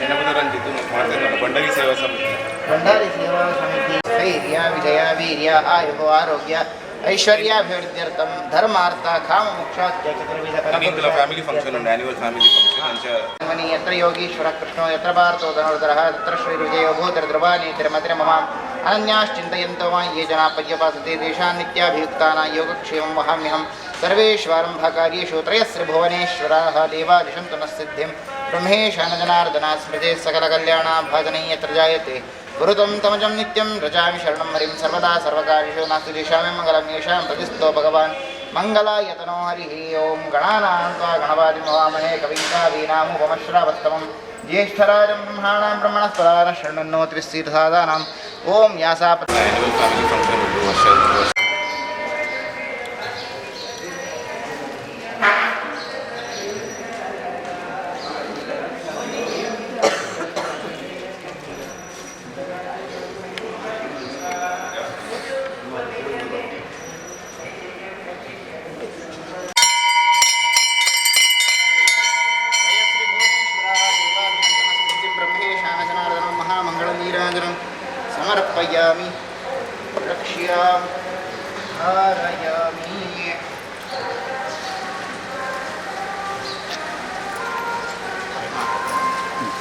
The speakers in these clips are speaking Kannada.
ಜನಪದ ರಂಜಿತು ಮಾಡ್ತಿರಲ್ಲ ಭಂಡಾರಿ ಸೇವಾ ಸಮಿತಿ ಸ್ಥೈರ್ಯ ವಿಜಯ ವೀರ್ಯ ಆಯು ಆರೋಗ್ಯ ಐಶ್ವರ್ಯಾಭಿವೃದ್ಧ್ಯರ್ಥಂ ಧರ್ಮಾರ್ಥ ಕಾಮ ಮೋಕ್ಷಾಖ್ಯ ಚತುರ್ವಿಧ ಇಂತಲ ಫ್ಯಾಮಿಲಿ ಫಂಕ್ಷನ್ ಉಂಟು ಆನ್ಯುವಲ್ ಫ್ಯಾಮಿಲಿ ಫಂಕ್ಷನ್ ಯತ್ರ ಯೋಗೀಶ್ವರ ಕೃಷ್ಣೋ ಯತ್ರ ಭಾರತೋ ಧನುರ್ಧರಃ ತತ್ರ ಶ್ರೀ ವಿಜಯೋ ಭೂತಿರ್ಧ್ರುವಾನಿ ತಿರುಮತಿರ ಮಮಾಂ ಅನನ್ಯಾಶ್ಚಿಂತಯಂತೋ ಮಾ ಯೇ ಜನಾ ಪರ್ಯಪಾಸತೆ ತೇಷಾಂ ನಿತ್ಯಾಭಿಯುಕ್ತಾನಾಂ ಯೋಗಕ್ಷೇಮಂ ವಹಾಮ್ಯಹಂ ಸರ್ವೇಷ್ವಾರಂಭಕಾರ್ಯೇಷು ತ್ರಯಸ್ರಿ ಭುವನೇಶ್ವರಾಃ ದೇವಾದಿಶಂತು ನಃ ಸಿದ್ಧಿಂ ಬ್ರಹ್ಮೇಶಾನಜನಾರ್ದನಾ ಸ್ಮೃತೆ ಸಕಲಕಲ್ಯಾಣಾಭಾಜನೈ ಯತ್ರ ಜಾಯತೆ ಗುರುತಂ ತಮಜಂ ನಿತ್ಯಂ ರಜಾಮಿ ಶರಣಂ ಹರಿಂ ಸರ್ವದಾ ಸರ್ವಕಾರ್ಯೇಷು ನಾಸ್ತಿ ದೇಶಾಮಿ ಮಂಗಲಂ ಯೇಷಾಂ ಪ್ರತಿಸ್ಥೋ ಭಗವಾನ್ ಮಂಗಲಾಯತನೋ ಹರಿಃ ಓಂ ಗಣಾನಾಂ ತ್ವಾ ಗಣಪತಿಂ ಹವಾಮಹೇ ಕವಿಂ ಕವೀನಾಮುಪಮಶ್ರವಸ್ತಮಂ ಜ್ಯೇಷ್ಠರಾಜಂ ಬ್ರಹ್ಮಾಣಾಂ ಬ್ರಹ್ಮಣಸ್ಪದಾನ ಶೃಣ್ವನ್ನೋತಿ ವಿಸ್ತೀರ್ಷಾದಾನಾಂ ಓಂ ಯಾಸಾಪ ಆನ್ಯುವಲ್ ಫ್ಯಾಮಿಲಿ ಫಂಕ್ಷನ್ ಉಂಟು ವರ್ಷ ಸಮರ್ಪಯಾಮಿ ರಕ್ಷ್ಯಾಮಿ ಧಾರಯಾಮಿ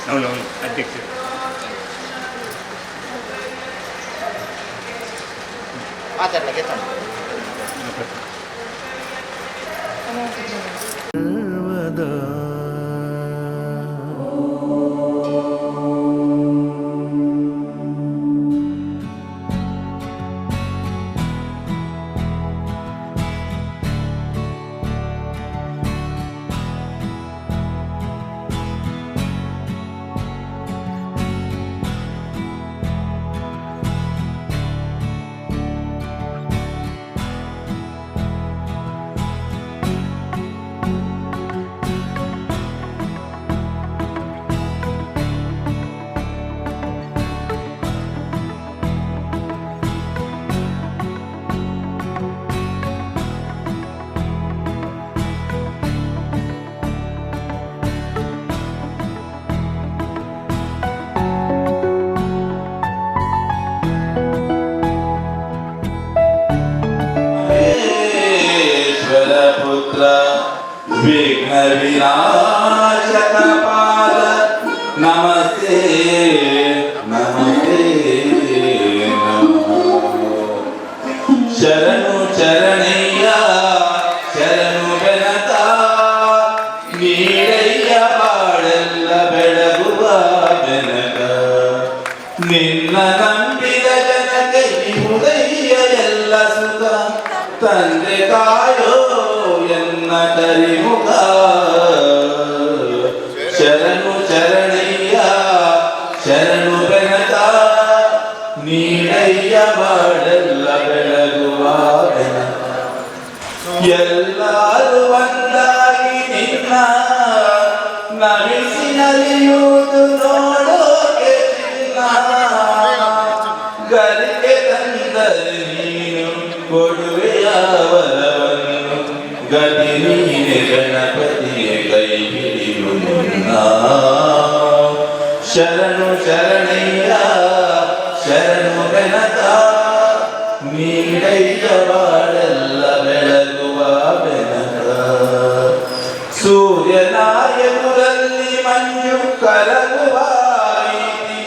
అవునవును అధ్యక్ష ಮಾತಾಡ್ಲಿಕ್ಕೆ विघ्न विनाशक पाल नमस्ते नमस्ते शरणु चरणಯ್ಯ ಶರಣು ಬೆನಕ ನೀಡಯ್ಯ ಬಾಳೆಲ್ಲ ಬೆಳಗುವ ಬೆನಕ ನಿನ್ನ ನಂಬಿದ ಜನಕ್ಕೆ ಇರುವುದಯ್ಯ ಎಲ್ಲ ಸುಖ ತಂದೆ ಕಾಯೋ ಎನ್ನ ಕರಿಮುಖ ಶರಣು ಚರಣಯ್ಯ ಶರಣು ಬೆನಕ ನೀಡಯ್ಯ ಬಾಳೆಲ್ಲ ಬೆಳಗುವ ಬೆನಕ ಎಲ್ಲರೂ ಒಂದಾಗಿ ನಿನ್ನ ನಮಿಸಿ ನಲಿಯುವುದು ನೋಡೋಕೆ ಚಿನ್ನ ಗರಿಗೆ ತಂದರೆ ನೀನು ಕೊಡುವೆಯ ವರವನ್ನು ಗತಿ ನೀನೆ ಗಣಪತಿಯ ಕೈ ಹಿಡಿಯು ಮುನ್ನ ಶರಣು ಶರಣಯ್ಯ ಶರಣು ಬೆನಕ ನೀಡಯ್ಯ ಬಾಳೆಲ್ಲ ಬೆಳಗುವ ಬೆನಕ ಸೂರ್ಯನ ಎದುರಲ್ಲಿ ಮಂಜು ಕರಗುವ ರೀತಿ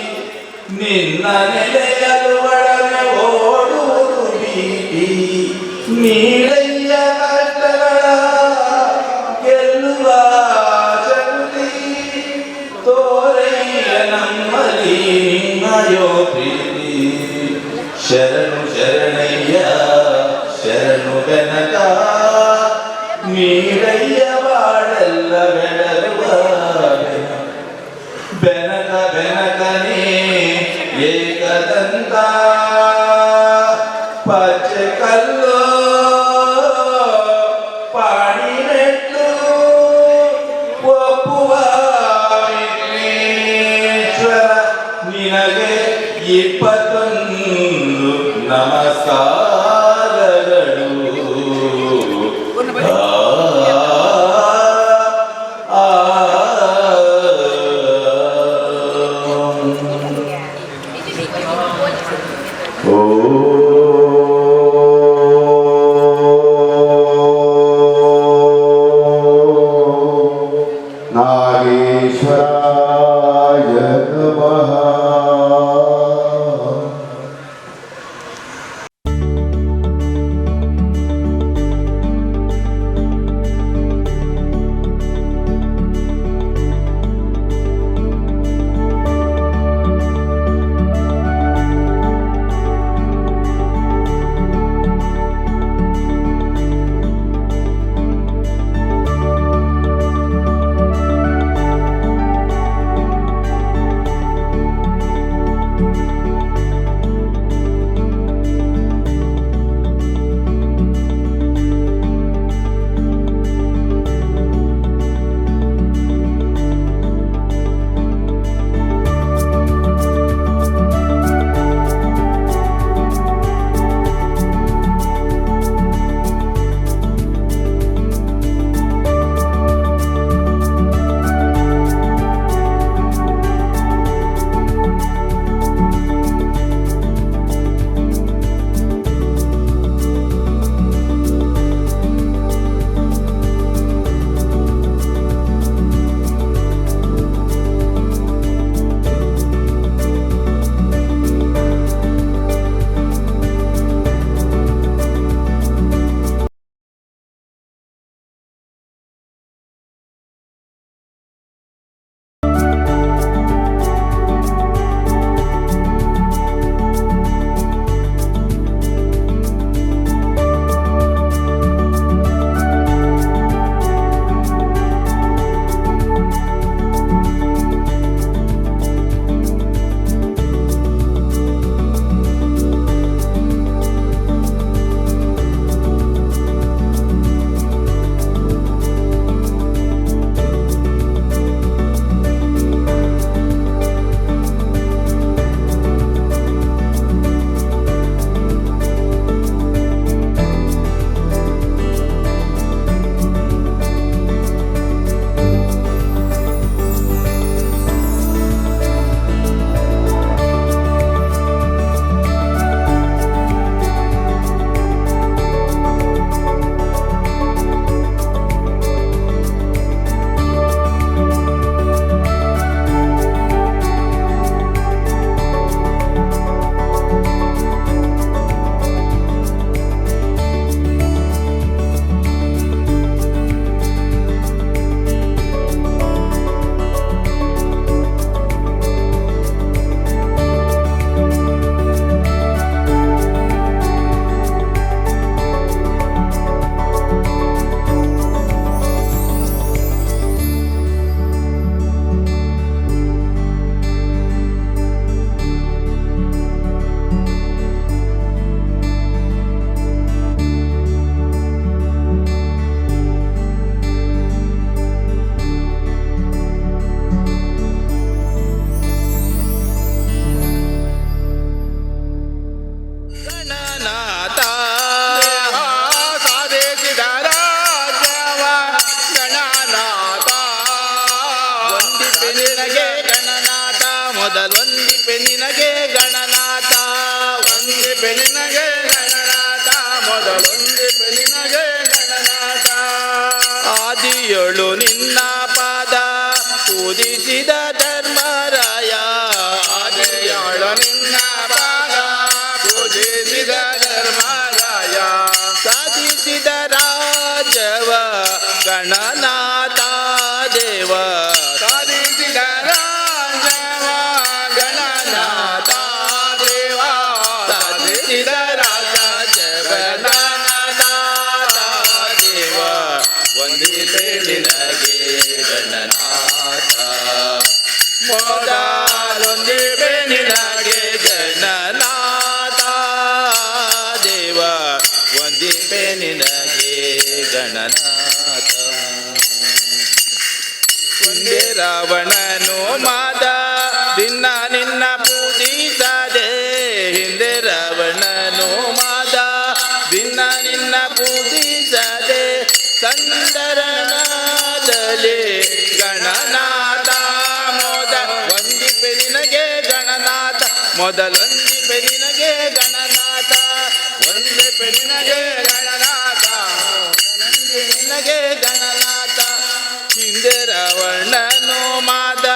ನಿನ್ನ ನೆಲೆಯಲು ಒಳಗೆ ಓಡುವುದು ಭೀತಿ ನೀಡಯ್ಯ ಕಷ್ಟಗಳ ಗೆಲ್ಲುವ ಶಕ್ತಿ ತೋರಯ್ಯ ನಮ್ಮಲ್ಲಿ ನಿನ್ನಯೋ ಪ್ರೀತಿ ಶರಣು ಶರಣಯ್ಯ ಶರಣು ಬೆನಕ ನೀಡಯ್ಯ ಬಾಳೆಲ್ಲ ಬೆಳಗುವ ಬೆನಕ ಬೆನಕನೇ ಏಕದಂತ ಪಚ್ಚೆ ಕಲ್ಲು ಪಾಣಿ ಮೆಟ್ಟು ಒಪ್ಪುವ ವಿಘ್ನೇಶ್ವರ ನಿನಗೆ 21 ನಮಸ್ಕಾರಗಳು ನಾಗೇಶ್ವರಾಯ ನಮಃ. ಮೊದಲೊಂದಿಪೆ ನಿನಗೆ ಗಣನಾಥ, ಒಂದಿಪೆ ನಿನಗೆ ಗಣನಾಥ, ಮೊದಲೊಂದಿಪೆ ನಿನಗೆ ಗಣನಾಥ. ಆದಿಯೊಳು ನಿನ್ನ ಪಾದ ಪೂಜಿಸಿದ ಧರ್ಮರಾಯ, ಆದಿಯೊಳು ನಿನ್ನ ಪಾದ ಪೂಜಿಸಿದ ಧರ್ಮರಾಯ, ಸಾಧಿಸಿದ ರಾಜವ ಗಣನಾಥ ದೇವ, ಸಾಧಿಸಿದ ರಾಜವ ಗಣನಾಥ ದೇವ, ಸಾಧಿಸಿದ ರಾಜ ಗಣನಾಥ ದೇವ, ವಂದಿತೆ ನಿನಗೆ ಗಣನಾಥ, ಮೊದಲೊಂದಿಪೆ ನಿನಗೆ ಗಣನಾಥ ದೇವ, ವಂದಿಪೆ ನಿನಗೆ ಗಣನಾಥ. ಒಂದೇ ರಾವಣನು ಮಾದ ದಿನ ನಿನ್ನ ಪೂಜಿಸದೆ, ಹಿಂದೆ ರಾವಣನು ಮಾದ ದಿನ ನಿನ್ನ ಪೂಜಿಸದೆ, ಸಂದರನಾದಲ್ಲಿ ಗಣನಾಥ ಮೋದ, ವಂದಿಪೆ ನಿನಗೆ ಗಣನಾಥ, ಮೊದಲೊಂದಿಪೆ ನಿನಗೆ ಗಣನಾಥ ಒಂದಿಪೆ ನಿನಗೆ ಗಣನಾಥ ನಿನಗೆ ಗಣನಾಥ ಹಿಂದೆ ರಾವಣನು ಮಾದ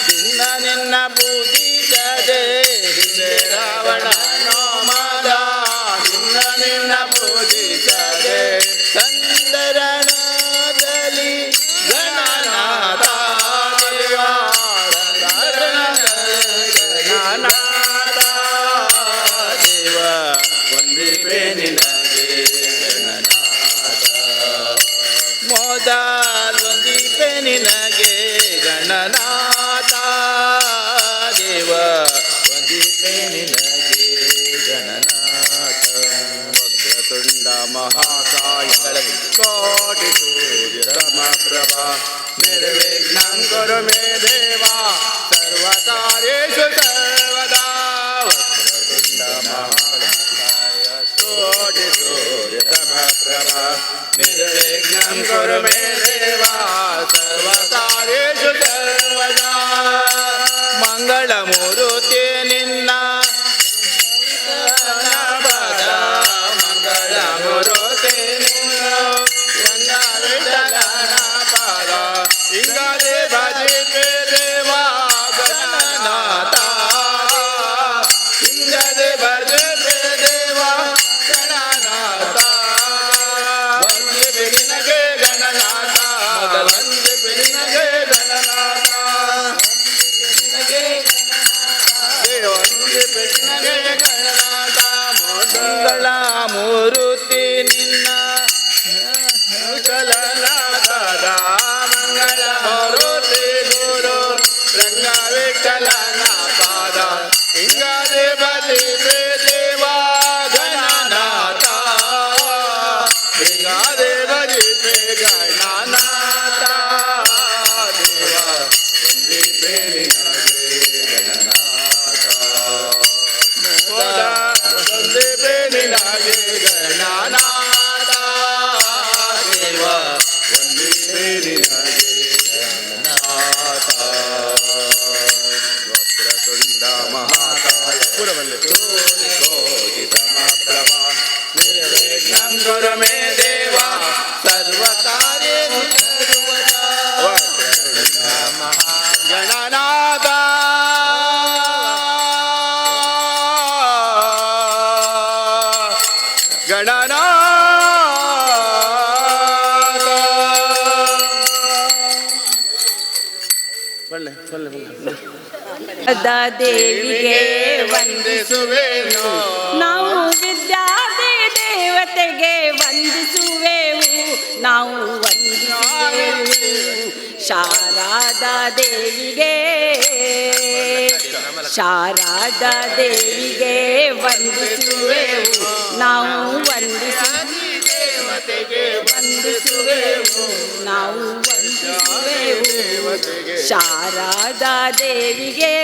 ದಿನ ನಿನ್ನ ಪೂಜಿಸದೆ ಹಿಂದೆ ರಾವಣನು ಮಾದ ದಿನ ನಿನ್ನ ಪೂಜಿಸದೆ ಸಂದರಣದಲ್ಲಿ ಗಣನಾಥ ಗಣನಾಥ ದೇವ ಒಂದಿಪೆ ನಿನಗೆ ಗಣನಾಥ ಮೊದಲೊಂದಿಪೆ ನಿನಗೆ ಗಣನಾಥ ದೇವ ಒಂದಿಪೆ ನಿನಗೆ ಗಣನಾಥ ವಕ್ರತುಂಡ ಮಹಾಕಾಯ ಕೋಟಿ ಸೂರ್ಯ ಸಮಪ್ರಭಾ ನಿರ್ವಿಘ್ನಂ ಕುರು ಮೇ ದೇವ ಸರ್ವಕಾರ್ಯೇಷು ಸರ್ವದಾ ವಕ್ರತುಂಡ ಮಹಾಕಾಯ ಕೋಟಿ ಸೂರ್ಯ ಸಮಪ್ರಭಾ ನಿರ್ವಿಘ್ನಂ ಕುರು ಮೇ ದೇವ ಸರ್ವಕಾರ್ಯೇಷು ಸರ್ವದಾ ಮಂಗಳಮೂರ್ತಿ ನಿನ್ನ ಪದ ಮಂಗಳಮೂರ್ತಿ ನಿನ್ನ ರಂಗವಿಠಲನ ಪದ ಹಿಂಗದೆ ಭಜಿಪೆ ದೇವ ಗಣನಾಥ ಹಿಂಗದೆ ಭಜಿಪೆ ದೇವ ಗಣನಾಥ ವಂದಿಪೆ ನಿನಗೆ ಗಣನಾಥ ಮೊದಲೊಂದಿಪೆ ನಿನಗೆ ಗಣನಾಥ ವಂದಿಪೆ ನಿನಗೆ ಗಣನಾಥ ಮಂಗಳ ಮೂರುತಿ ನಿನ್ನ ಚಲನಾಥದ ಮಂಗಳ ಮೂರುತಿ ಗುರು ರಂಗವಿಠಲನ ಪಾದ ಹಿಂಗದೆ ಬಲಿಪೆ ದೇವ ಗಣನಾಥ ಹಿಂಗದೆ ಬಲಿಪೆ ಗಣನಾಥ ದೇವ ವಂದಿಪೆ ನಿನಗೆ ಗಣನಾಥ ವಂದಿಪೆ ನಿನಗೆ ಗಣನಾಥ ದೇವ ವಂದಿಪೆ ನಿನಗೆ ಗಣನಾಥ ವಕ್ರತುಂಡ ಮಹಾಕಾಯ ಪುರವಲ್ಲಿ ಕೋಟಿ ಸಮಪ್ರಭಾ ನಿರ್ವಿಘ್ನಂ ಕುರು ಮೇ ದೇವ ಸರ್ವಕಾರ್ಯೇಷು ಸರ್ವದಾ ವಕ್ರತುಂಡ ಗಣನಾಥ ಗಣನಾಥ ದೇವಿಗೆ ವಂದಿಸುವೆವು ನಾವು ವಿದ್ಯಾದಿ ದೇವತೆಗೆ ವಂದಿಸುವೆವು ನಾವು ವಂದಿಸುವೆವು ಶಾರದಾ ದೇವಿಗೆ ಶಾರದಾ ದೇವಿಗೆ ವಂದಿಸುವೆವು ನಾವು ವಂದಿಸುವೆವು ನಾವು ವಂದಿಸುವೆವು ಶಾರದಾ ದೇವಿಗೆ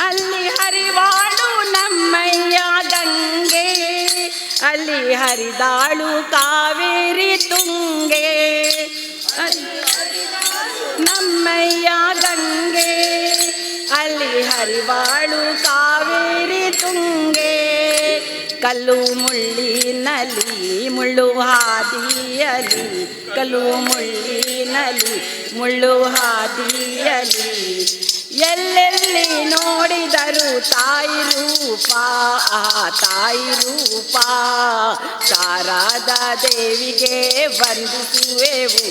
ಅಲ್ಲಿ ಹರಿವಾಳು ನಮ್ಮಯ್ಯ ಗಂಗೆ ಅಲ್ಲಿ ಹರಿದಾಳು ಕಾವೇರಿ ತುಂಗೆ ನಮ್ಮಯ್ಯ ಗಂಗೆ ಅಲ್ಲಿ ಹರಿವಾಳು ಕಾವೇರಿ ತುಂಗೆ ಕಲ್ಲು ಮುಳ್ಳಿನಲ್ಲಿ ಮುಳ್ಳು ಹಾದಿಯಲಿ ಕಲ್ಲು ಮುಳ್ಳಿನಲ್ಲಿ ಮುಳ್ಳು ಹಾದಿಯಲಿ ಎಲ್ಲೆಲ್ಲಿ ನೋಡಿದರು ತಾಯಿ ರೂಪ ತಾಯಿ ರೂಪ ಶಾರದಾ ದೇವಿಗೆ ವಂದಿಸುವೆವು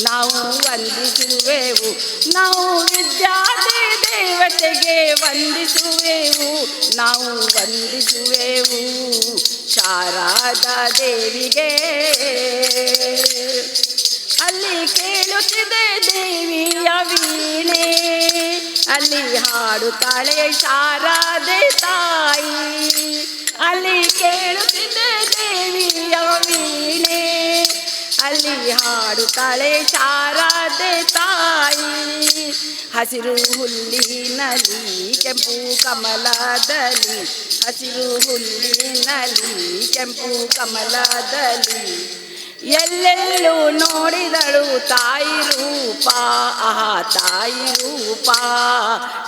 ನಾವು ವಂದಿಸುವೆವು ನಾವು ವಿದ್ಯಾದಿ ದೇವತೆಗೆ ವಂದಿಸುವೆವು ನಾವು ವಂದಿಸುವೆವು ಶಾರದಾ ದೇವಿಗೆ ಅಲ್ಲಿ ಕೇಳುತ್ತಿದೆ ದೇವಿಯ ವೀಣೆ ಅಲ್ಲಿ ಹಾಡುತ್ತಾಳೆ ಶಾರದೆ ತಾಯಿ ಅಲ್ಲಿ ಕೇಳುತ್ತಿದೆ ದೇವಿಯ ವೀಣೆ ಅಲ್ಲಿ ಹಾಡುತ್ತಾಳೆ ಶಾರದೆ ತಾಯಿ ಹಸಿರು ಹುಲ್ಲಿನಲ್ಲಿ ಕೆಂಪು ಕಮಲದಲ್ಲಿ ಹಸಿರು ಹುಲ್ಲಿನಲ್ಲಿ ಕೆಂಪು ಕಮಲದಲ್ಲಿ ಎಲ್ಲೆಲ್ಲೂ ನೋಡಿದಳು ತಾಯಿ ರೂಪ, ಆಹಾ ತಾಯಿ ರೂಪ.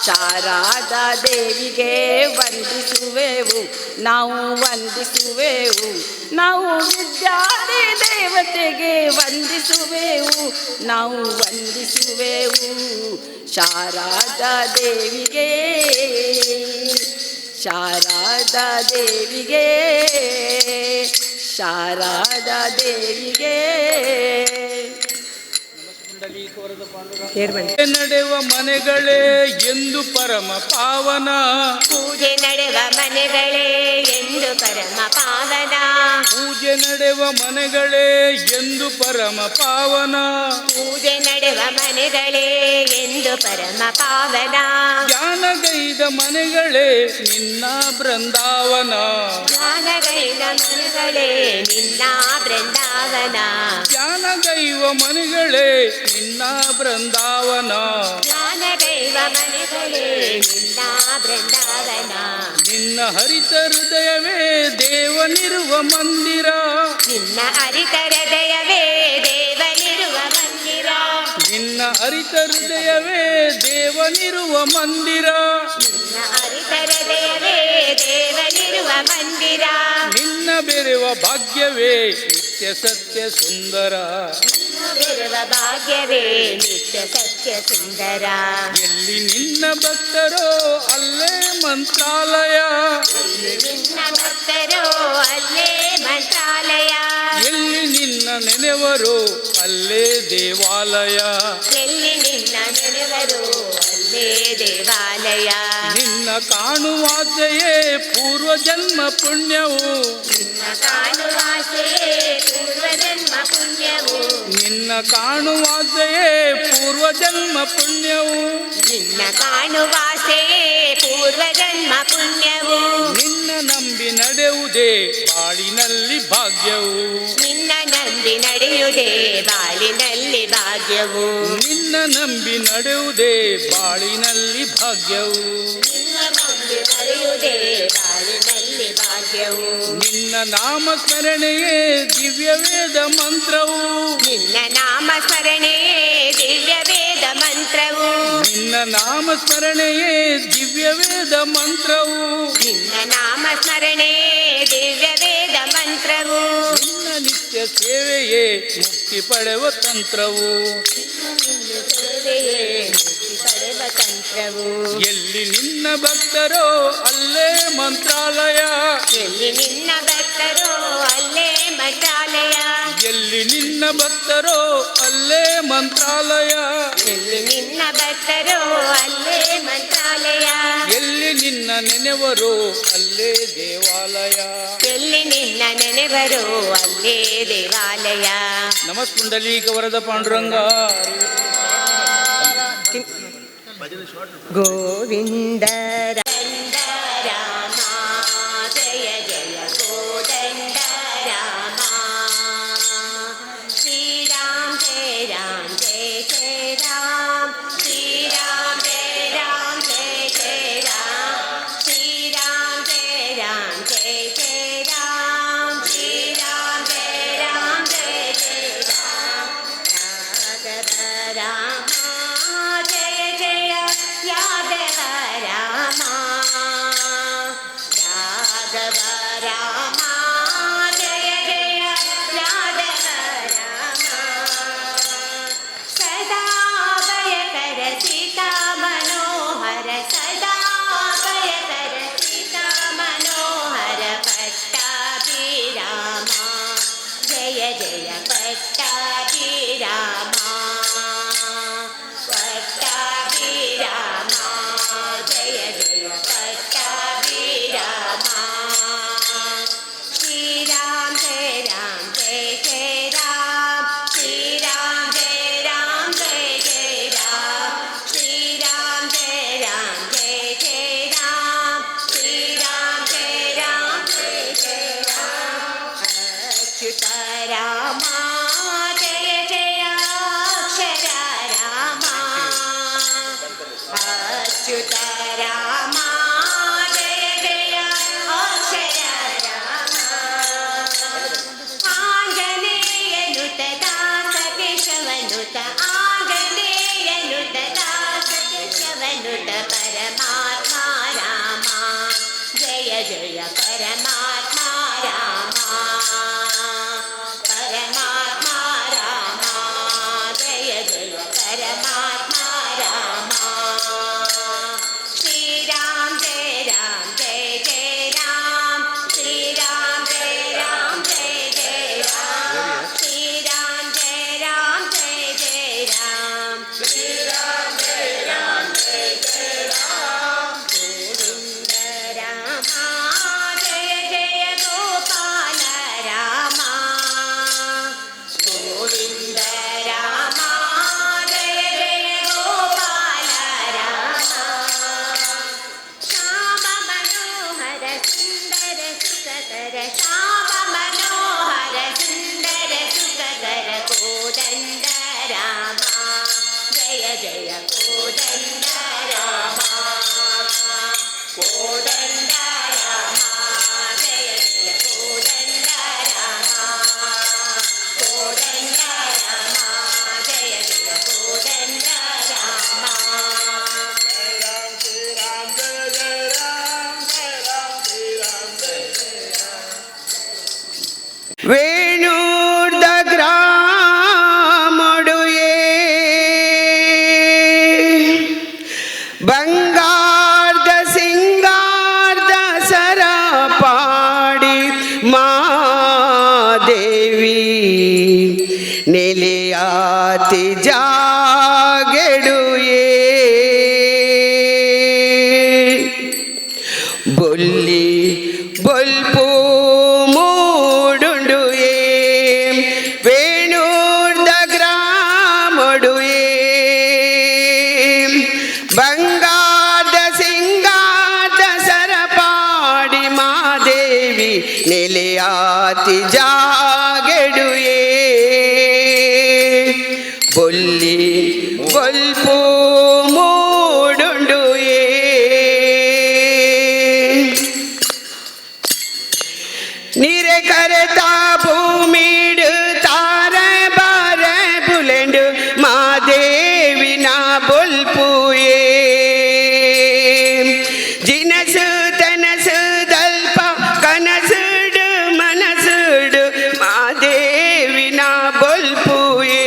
ಶಾರದಾ ದೇವಿಗೆ ವಂದಿಸುವೆವು, ನಾವು ವಂದಿಸುವೆವು. ನಾವು ವಿದ್ಯಾದಿ ದೇವತೆಗೆ ವಂದಿಸುವೆವು, ನಾವು ವಂದಿಸುವೆವು. ಶಾರದಾ ದೇವಿಗೆ, ಶಾರದಾ ದೇವಿಗೆ, ಶಾರದಾ ದೇವಿಗೆ. ನಡೆವ ಮನೆಗಳೇ ಎಂದು ಪರಮ ಪಾವನ, ಪೂಜೆ ನಡೆವ ಮನೆಗಳೇ ಎಂದು ಪರಮ ಪಾವನ, ಪೂಜೆ ನಡೆವ ಮನೆಗಳೇ ಎಂದು ಪರಮ ಪಾವನ. ಪೂಜೆ ನಡೆವ ಮನೆಗಳೇ ಎಂದು ಪರಮ ಪಾವನ, ಜ್ಞಾನಗೈದ ಮನೆಗಳೇ ನಿನ್ನ ಬೃಂದಾವನ, ಜ್ಞಾನಗೈದ ಮನೆಗಳೇ ನಿನ್ನ ಬೃಂದಾವನ, ಜ್ಞಾನಗೈವ ಮನೆಗಳೇ ನಿನ್ನ ಬೃಂದಾವನ. ಜ್ಞಾನಗೈವ ಮನೆಗಳೇ ನಿನ್ನ ಬೃಂದಾವನ, ನಿನ್ನ ಹರಿತ ಹೃದಯವೇ ದೇವನಿರುವ ಮಂದಿರ, ನಿನ್ನ ಅರಿತ ಹೃದಯವೇ ದೇವನಿರುವ ಮಂದಿರ, ನಿನ್ನ ಹರಿತ ಹೃದಯವೇ ದೇವನಿರುವ ಮಂದಿರ. ನಿನ್ನ ಅರಿತ ಹೃದಯವೇ ದೇವನಿರುವ ಮಂದಿರ, ನಿನ್ನ ಬೆರೆವ ಭಾಗ್ಯವೇ ನಿತ್ಯ ಸತ್ಯ ಸುಂದರ, ಬೆರೆವ ಭಾಗ್ಯವೇ ನಿತ್ಯ ಸತ್ಯ ಸುಂದರ. ಎಲ್ಲಿ ನಿನ್ನ ಭಕ್ತರೋ ಅಲ್ಲೇ ಮಂತ್ರಾಲಯ, ನಿನ್ನ ಭಕ್ತರೋ ಅಲ್ಲೇ ಮಂತ್ರಾಲಯ, ಎಲ್ಲಿ ನಿನ್ನ ನೆನೆವರು ಅಲ್ಲೇ ದೇವಾಲಯ. ಎಲ್ಲಿ ನಿನ್ನ ನೆನೆವರು ಅಲ್ಲೇ ದೇವಾಲಯ. ನಿನ್ನ ಕಾಣುವಾಸೆಯೇ ಪೂರ್ವ ಜನ್ಮ ಪುಣ್ಯವು, ನಿನ್ನ ಕಾಣುವಾಸೆಯೇ ಪೂರ್ವ ಜನ್ಮ ಪುಣ್ಯವು, ನಿನ್ನ ಕಾಣುವಾಸೆಯೇ ಪೂರ್ವ ಜನ್ಮ ಪುಣ್ಯವು. ನಿನ್ನ ಕಾಣುವಾಸೆಯೇ ಪೂರ್ವ ಜನ್ಮ ಪುಣ್ಯವು. ನಿನ್ನ ನಂಬಿ ನಡೆಯುವುದೇ ಬಾಳಿನಲ್ಲಿ ಭಾಗ್ಯವು, ನಿನ್ನ ನಂಬಿ ನಡೆಯುವುದೇ ಬಾಳಿನಲ್ಲಿ ಭಾಗ್ಯವು, ನಿನ್ನ ನಂಬಿ ನಡೆಯುವುದೇ ಬಾಳಿನಲ್ಲಿ ಭಾಗ್ಯವು. ನಿನ್ನ ನಂಬಿ ನಡೆಯುವುದೇ ಬಾಳಿನಲ್ಲಿ ಭಾಗ್ಯವು. ನಿನ್ನ ನಾಮ ಸ್ಮರಣೆಯೇ ದಿವ್ಯ ವೇದ ಮಂತ್ರವು, ನಿನ್ನ ನಾಮ ಸ್ಮರಣೆಯೇ ದಿವ್ಯ ವೇದ ಮಂತ್ರವು, ನಿನ್ನ ನಾಮ ಸ್ಮರಣೆಯೇ ದಿವ್ಯ ವೇದ ಮಂತ್ರವು. ನಿನ್ನ ನಾಮ ಸ್ಮರಣೆಯೇ ದಿವ್ಯ ವೇದ ಮಂತ್ರವು. ನಿನ್ನ ನಿತ್ಯ ಸೇವೆಯೇ ಮುಕ್ತಿ ಪಡೆವ ತಂತ್ರವು, ಸೇವೆಯೇ ಮುಕ್ತಿ ಪಡೆವ ತಂತ್ರವು. ಎಲ್ಲಿ ನಿನ್ನ ಭಕ್ತರೋ ಅಲ್ಲೇ ಮಂತ್ರಾಲಯ, ಎಲ್ಲಿ ನಿನ್ನ ಭಕ್ತರೋ ಅಲ್ಲೇ ಮಂತ್ರಾಲಯ, ಎಲ್ಲಿ ನಿನ್ನ ಭಕ್ತರೋ ಅಲ್ಲೇ ಮಂತ್ರಾಲಯ. ಎಲ್ಲಿ ನಿನ್ನ ಭಕ್ತರೋ ಅಲ್ಲೇ ಮಂತ್ರಾಲಯ, ಎಲ್ಲಿ ನಿನ್ನ ನೆನೆವರು ಅಲ್ಲೇ ದೇವಾಲಯ. ಎಲ್ಲಿ ನಿನ್ನ ನೆನೆವರು ಅಲ್ಲೇ ದೇವಾಲಯ. ನಮಸ್ಕುಂಡಲೀಕ ವರದ ಪಾಂಡುರಂಗ. ಗೋವಿಂದ ರಾಮ ಜಯ ಜಯ ಕೋದಂಡ ರಾಮ, ಶ್ರೀರಾಮ್ ಜಯ ರಾಮ್ ಜಯ ಜಯ ರಾಮ್, ಶ್ರೀರಾಮ್ ಜಯ ರಾಮ್ ಜಯ ಜಯ ರಾಮ್, ಶ್ರೀರಾಮ್ ಜಯ ರಾಮ್ ಜಯ ಜಯ ರಾಮ್, ಶ್ರೀರಾಮ್ ಜಯ ರಾಮ್ ಜಯ ಜಯ ರಾಮ್. ಯಾದವ ರಾಮ ಜಯ ಜಯ ಯಾದವ ರಾಮ, ಯಾದವ ರಾಮ ಜಯ ಜಯ ಯಾದವ ರಾಮ. ಸದಾ ಭಯಕರ ಸೀತಾ ಮನೋಹರ, ಸದಾ ಭಯಕರ ಸೀತಾ ಮನೋಹರ ಪಟ್ಟಾಭಿರಾಮ, ಜಯ ಜಯ ಪಟ್ಟಾಭಿರಾಮ, ಪಟ್ಟಾಭಿರಾಮ, ಜಯ ಜಯ ಪಟ್ಟಾಭಿರಾಮ. ಶ್ರೀರಾಮ್ ಜಯ ರಾಮ್ ಜಯ ಜಯ ರಾಮ್, ಶ್ರೀರಾಮ್ ಜಯ ರಾಮ್ ಜಯ ಜಯ ರಾಮ್, ಶ್ರೀರಾಮ್ ಜಯ ರಾಮ್ ಜಯ ಜಯ ರಾಮ್, ಶ್ರೀರಾಮ್ ಜಯ ರಾಮ್ ಜಯ ಜಯ ರಾಮ್. ಅಚ್ಯುತ ರಾಮ ಜಯ ಜಯ ಅಕ್ಷರ ರಾಮ, ಅಚ್ಯುತ ರಾಮ ಜಯ ಜಯ ಅಕ್ಷರ ರಾಮ. ಆಂಜನೇಯ ನುತ ಆಂಜನೇಯನುತ ದಾಸ ಕೇಶವನುತ ಪರಮಾತ್ಮ ರಾಮ ಜಯ ಜಯ ಪರಮಾತ್ಮ ರಾಮ ಪರಮಾತ್ಮ ರಾಮ ಜಯ ಜಯ ಪರಮಾತ್ಮ ರಾಮ ಶ್ರೀರಾಮ್ ಜಯ ರಾಮ್ ಜಯ ಜಯ ರಾಮ್ ಶ್ರೀರಾಮ್ ಜಯ ರಾಮ್ ಜಯ ಜಯ ರಾಮ್ ಶ್ರೀರಾಮ್ ಜಯ ರಾಮ್ ಜಯ ಜಯ ರಾಮ್ ಶ್ರೀರಾಮ್ ಜಯ ರಾಮ್ ಜಯ ಜಯ ರಾಮ್ ಗೋವಿಂದ ರಾಮ ಜಯ ಜಯ ಗೋಪಾಲ ರಾಮ ಗೋವಿಂದ ರಾಮ ಜಯ ಜಯ ಗೋಪಾಲ ರಾಮ ಶ್ಯಾಮ ಮನೋಹರ ಸುಂದರ ಸುಖಕರ ಶ್ಯಾಮ ಮನೋಹರ ಸುಂದರ ಸುಖಕರ ಕೋದಂಡ ರಾಮ ಜಯ ಜಯ ಕೋದಂಡ ರಾಮ ಕೋದಂಡ ರಾಮ ಜಯ ಜಯ ಕೋದಂಡ ರಾಮ ಕೋದಂಡ ರಾಮ ಜಯ ಜಯ ಕೋದಂಡ ರಾಮ ವೇಣೂರ್ದ ಗ್ರಾಮೊಡುಯೇ ಬಂಗಾರ್ದ ಸಿಂಗಾರ್ದ ಸರಪಾಡಿ ಮಾದೇವಿ ನೆಲೆಯಾತಿ ಜಾಗೆಡುಯೇ ಬೊಲ್ಲಿ ಬೊಲ್ಪು ಮೂಡುಂಡುಯೇ ವೇಣೂರ್ದ ಗ್ರಾಮೊಡುಯೇ ಬಂಗಾರ್ದ ಸಿಂಗಾರ್ದ ಸರಪಾಡಿ ಮಾದೇವಿ ನೆಲೆಯಾತಿ ಜಾಗೆಡುಯೇ ಬೊಲ್ಲಿ ಬೊಲ್ಪು ಮೂಡುಂಡುಯೇ ನೀರೆ ಕರೆತಾ ಭೂಮಿಡು ತಾರ ಬಾರ ಬುಲೆಂಡು ಮಾದೇವಿನ ಬೊಲ್ಪುಯೇ ಜಿನಸು ತನಸು ದಲ್ಪ ಕನಸುಡು ಮನಸುಡು ಮಾದೇವಿನ ಬೊಲ್ಪುಯೇ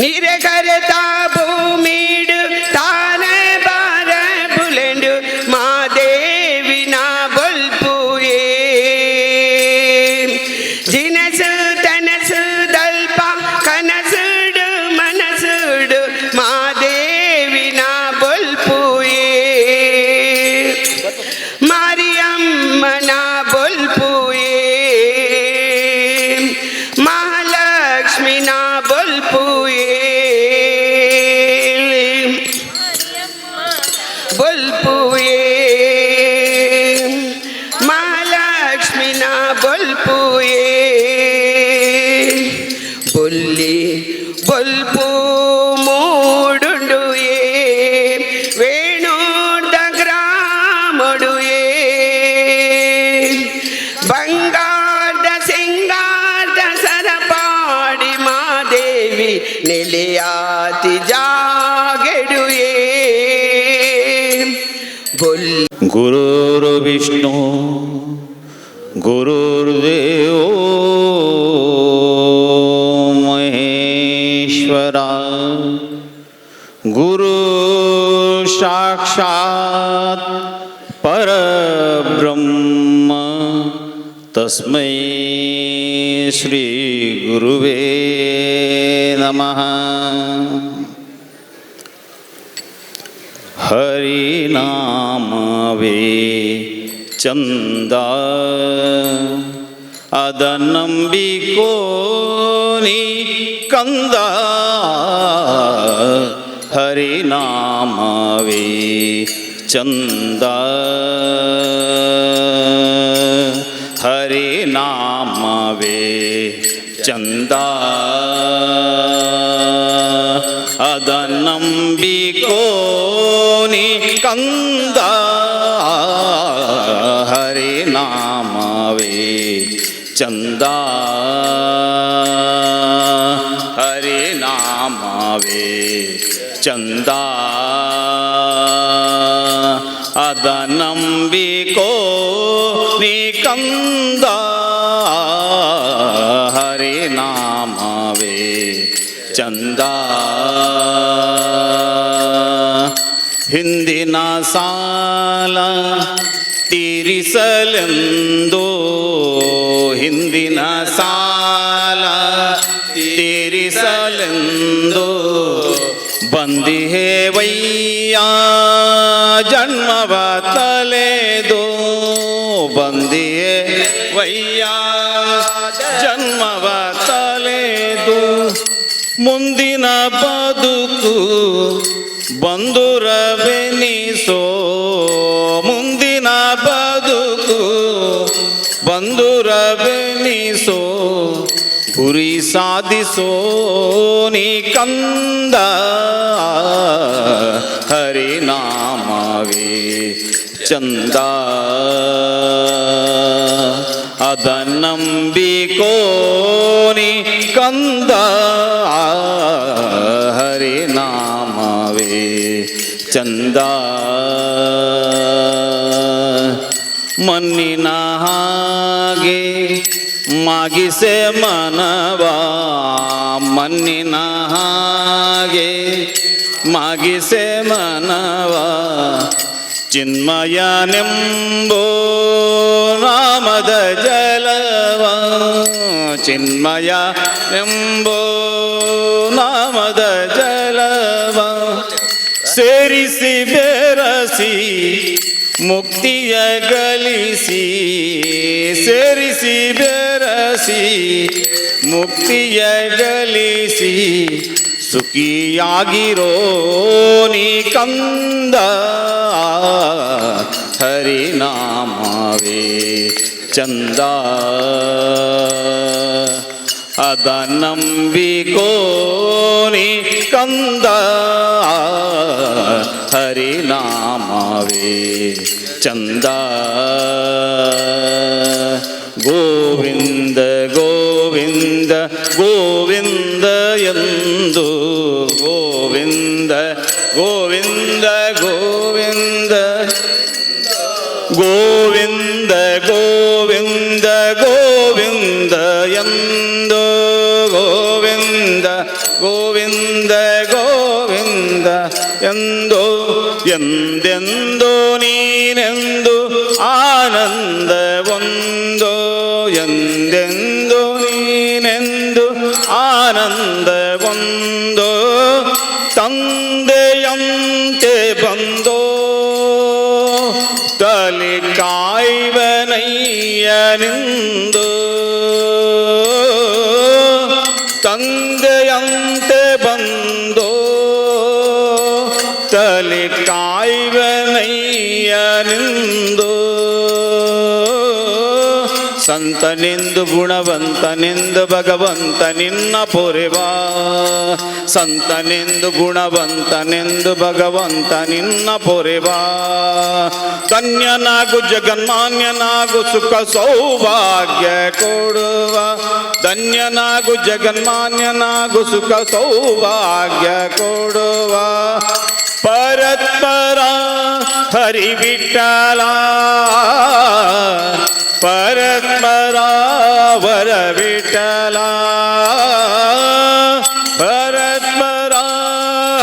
ನೀರೆ ಕರೆತಾ ಭೂಮಿಡು ತಾರ ಬಾರ ಬುಲೆಂಡು ಮಾದೇವಿನ ಬೊಲ್ಪುಯೇ ಜಿನಸು ತನಸು ದಲ್ಪ ಕನಸುಡು ಮನಸುಡು ಮಾದೇವಿನ ಬೊಲ್ಪುಯೇ ಮಾರಿಯಮ್ಮನ ಬೊಲ್ಪುಯೇ ಮಹಾಲಕ್ಷ್ಮಿನ ಬೊಲ್ಪುಯೇ ಬೊಲ್ಪುಯೇ ಮಹಾಲಕ್ಷ್ಮಿನ ಬೊಲ್ಪುಯೇ ಬೊಲ್ಲಿ ಬೊಲ್ಪು ಮೂಡುಂಡುಯೇ ವೇಣೂರ್ದ ಗ್ರಾಮೊಡುಯೇ ಬಂಗಾರ್ದ ಸಿಂಗಾರ್ದ ಸರಪಾಡಿ ಮಾದೇವಿ ನೆಲೆಯಾತಿ ಜಾಗೆಡುಯೇ ಬೊಲ್ಲಿ ಗುರುರ್ವಿಷ್ಣು ಗುರುರ್ದೇವೋ ಮಹೇಶ್ವರ ಗುರು ಸಾಕ್ಷಾತ್ ಪರಬ್ರಹ್ಮ ತಸ್ಮೈ ಶ್ರೀ ಗುರುವೇ ನಮಃ ಹರಿನಾಮವೇ ಚಂದ ಅದ ನಂಬಿಕೋ ನೀ ಕಂದ ಹರಿನಾಮವೇ ಚಂದ ಹರಿನಾಮವೇ ಚಂದ ಅದ ನಂಬಿಕೋ ನೀ ಕಂದ ಹರಿನಾಮವೇ ಚಂದ ಚಂದ ಅದ ನಂಬಿಕೋ ನೀ ಕಂದ ಹರಿನಾಮವೇ ಚಂದ ಹಿಂದಿನ ಸಾಲ ತೀರಿಸಲೆಂದು ಹಿಂದಿನ ಸಾಲ ತೀರಿಸಲೆಂದು ಬಂದಿಹೇವಯ್ಯ ಜನ್ಮವ ತಲೆದು ಬಂದಿಹೇವಯ್ಯ ಜನ್ಮವ ತಲೆದು ಮುಂದಿನ ಬದುಕು ಬಂಧುರವೆನಿಸೋ ಮುಂದಿನ ಬದುಕು ಬಂಧುರವೆನಿಸೋ ಗುರಿ ಸಾಧಿಸೋ ನೀ ಕಂದ ಹರಿನಾಮವೇ ಚಂದ ಅದ ನಂಬಿಕೋ ನೀ ಕಂದ ಹರಿನಾಮವೇ ಚಂದ ಮಣ್ಣಿನ ಹಾಗೆ ಮಾಗಿಸೆ ಮನವ ಮಣ್ಣಿನ ಹಾಗೆ ಮಾಗಿಸೆ ಮನವ ಚಿನ್ಮಯನೆಂಬೋ ನಾಮದ ಜಲವ ಚಿನ್ಮಯನೆಂಬೋ ನಾಮದ ಜಲವ ಸೇರಿಸಿ ಬೆರಸಿ ಮುಕ್ತಿಯ ಗಳಿಸಿ ಸೇರಿಸಿ ಬೆರಸಿ ಮುಕ್ತಿಯ ಗಳಿಸಿ ಸುಖಿಯಾಗಿರೋ ನೀ ಕಂದ ಹರಿನಾಮವೇ ಚಂದ ಅದ ನಂಬಿಕೋ ನೀ ಕಂದ ಹರಿನಾಮವೇ ಚಂದ ಗೋವಿಂದ ಗೋವಿಂದ ಗೋವಿಂದ ಎಂದು ಗೋವಿಂದ ಗೋವಿಂದ ಗೋವಿಂದ ಗೋವಿಂದ ಗೋವಿಂದ ಗೋವಿಂದ ಎಂದು ಗೋವಿಂದ ಗೋವಿಂದ ಗೋವಿಂದ ಎಂದು ಎಂದೆಂದು ನೀನೆಂದು ಆನಂದ ಒಂದು ಎಂದೆಂದು ನೀನೆಂದು ಆನಂದ ಒಂದು ತಂದೆಯಂತೆ ಬಂದೋ ತಲೆ ಕಾಯ್ವನಯ್ಯನಿಂದು ತಂದೆಯಂತೆ ಬಂದೋ ತಲೆ ಕಾಯ್ವನಯ್ಯನಿಂದು ಸಂತನೆಂದು ಗುಣವಂತನೆಂದು ಭಗವಂತ ನಿನ್ನ ಪೊರೆವಾ ಸಂತನೆಂದು ಗುಣವಂತನೆಂದು ಭಗವಂತ ನಿನ್ನ ಪೊರೆವಾ ಧನ್ಯನಾಗು ಜಗನ್ಮಾನ್ಯನಾಗು ಸುಖ ಸೌಭಾಗ್ಯ ಕೊಡುವ ಧನ್ಯನಾಗು ಜಗನ್ಮಾನ್ಯನಾಗು ಸುಖ ಸೌಭಾಗ್ಯ ಕೊಡುವ ಪರತ್ಪರ ಹರಿ ವಿಠಲ ಪರತ್ಪರ ವರ ವಿಠಲ ಪರತ್ಪರ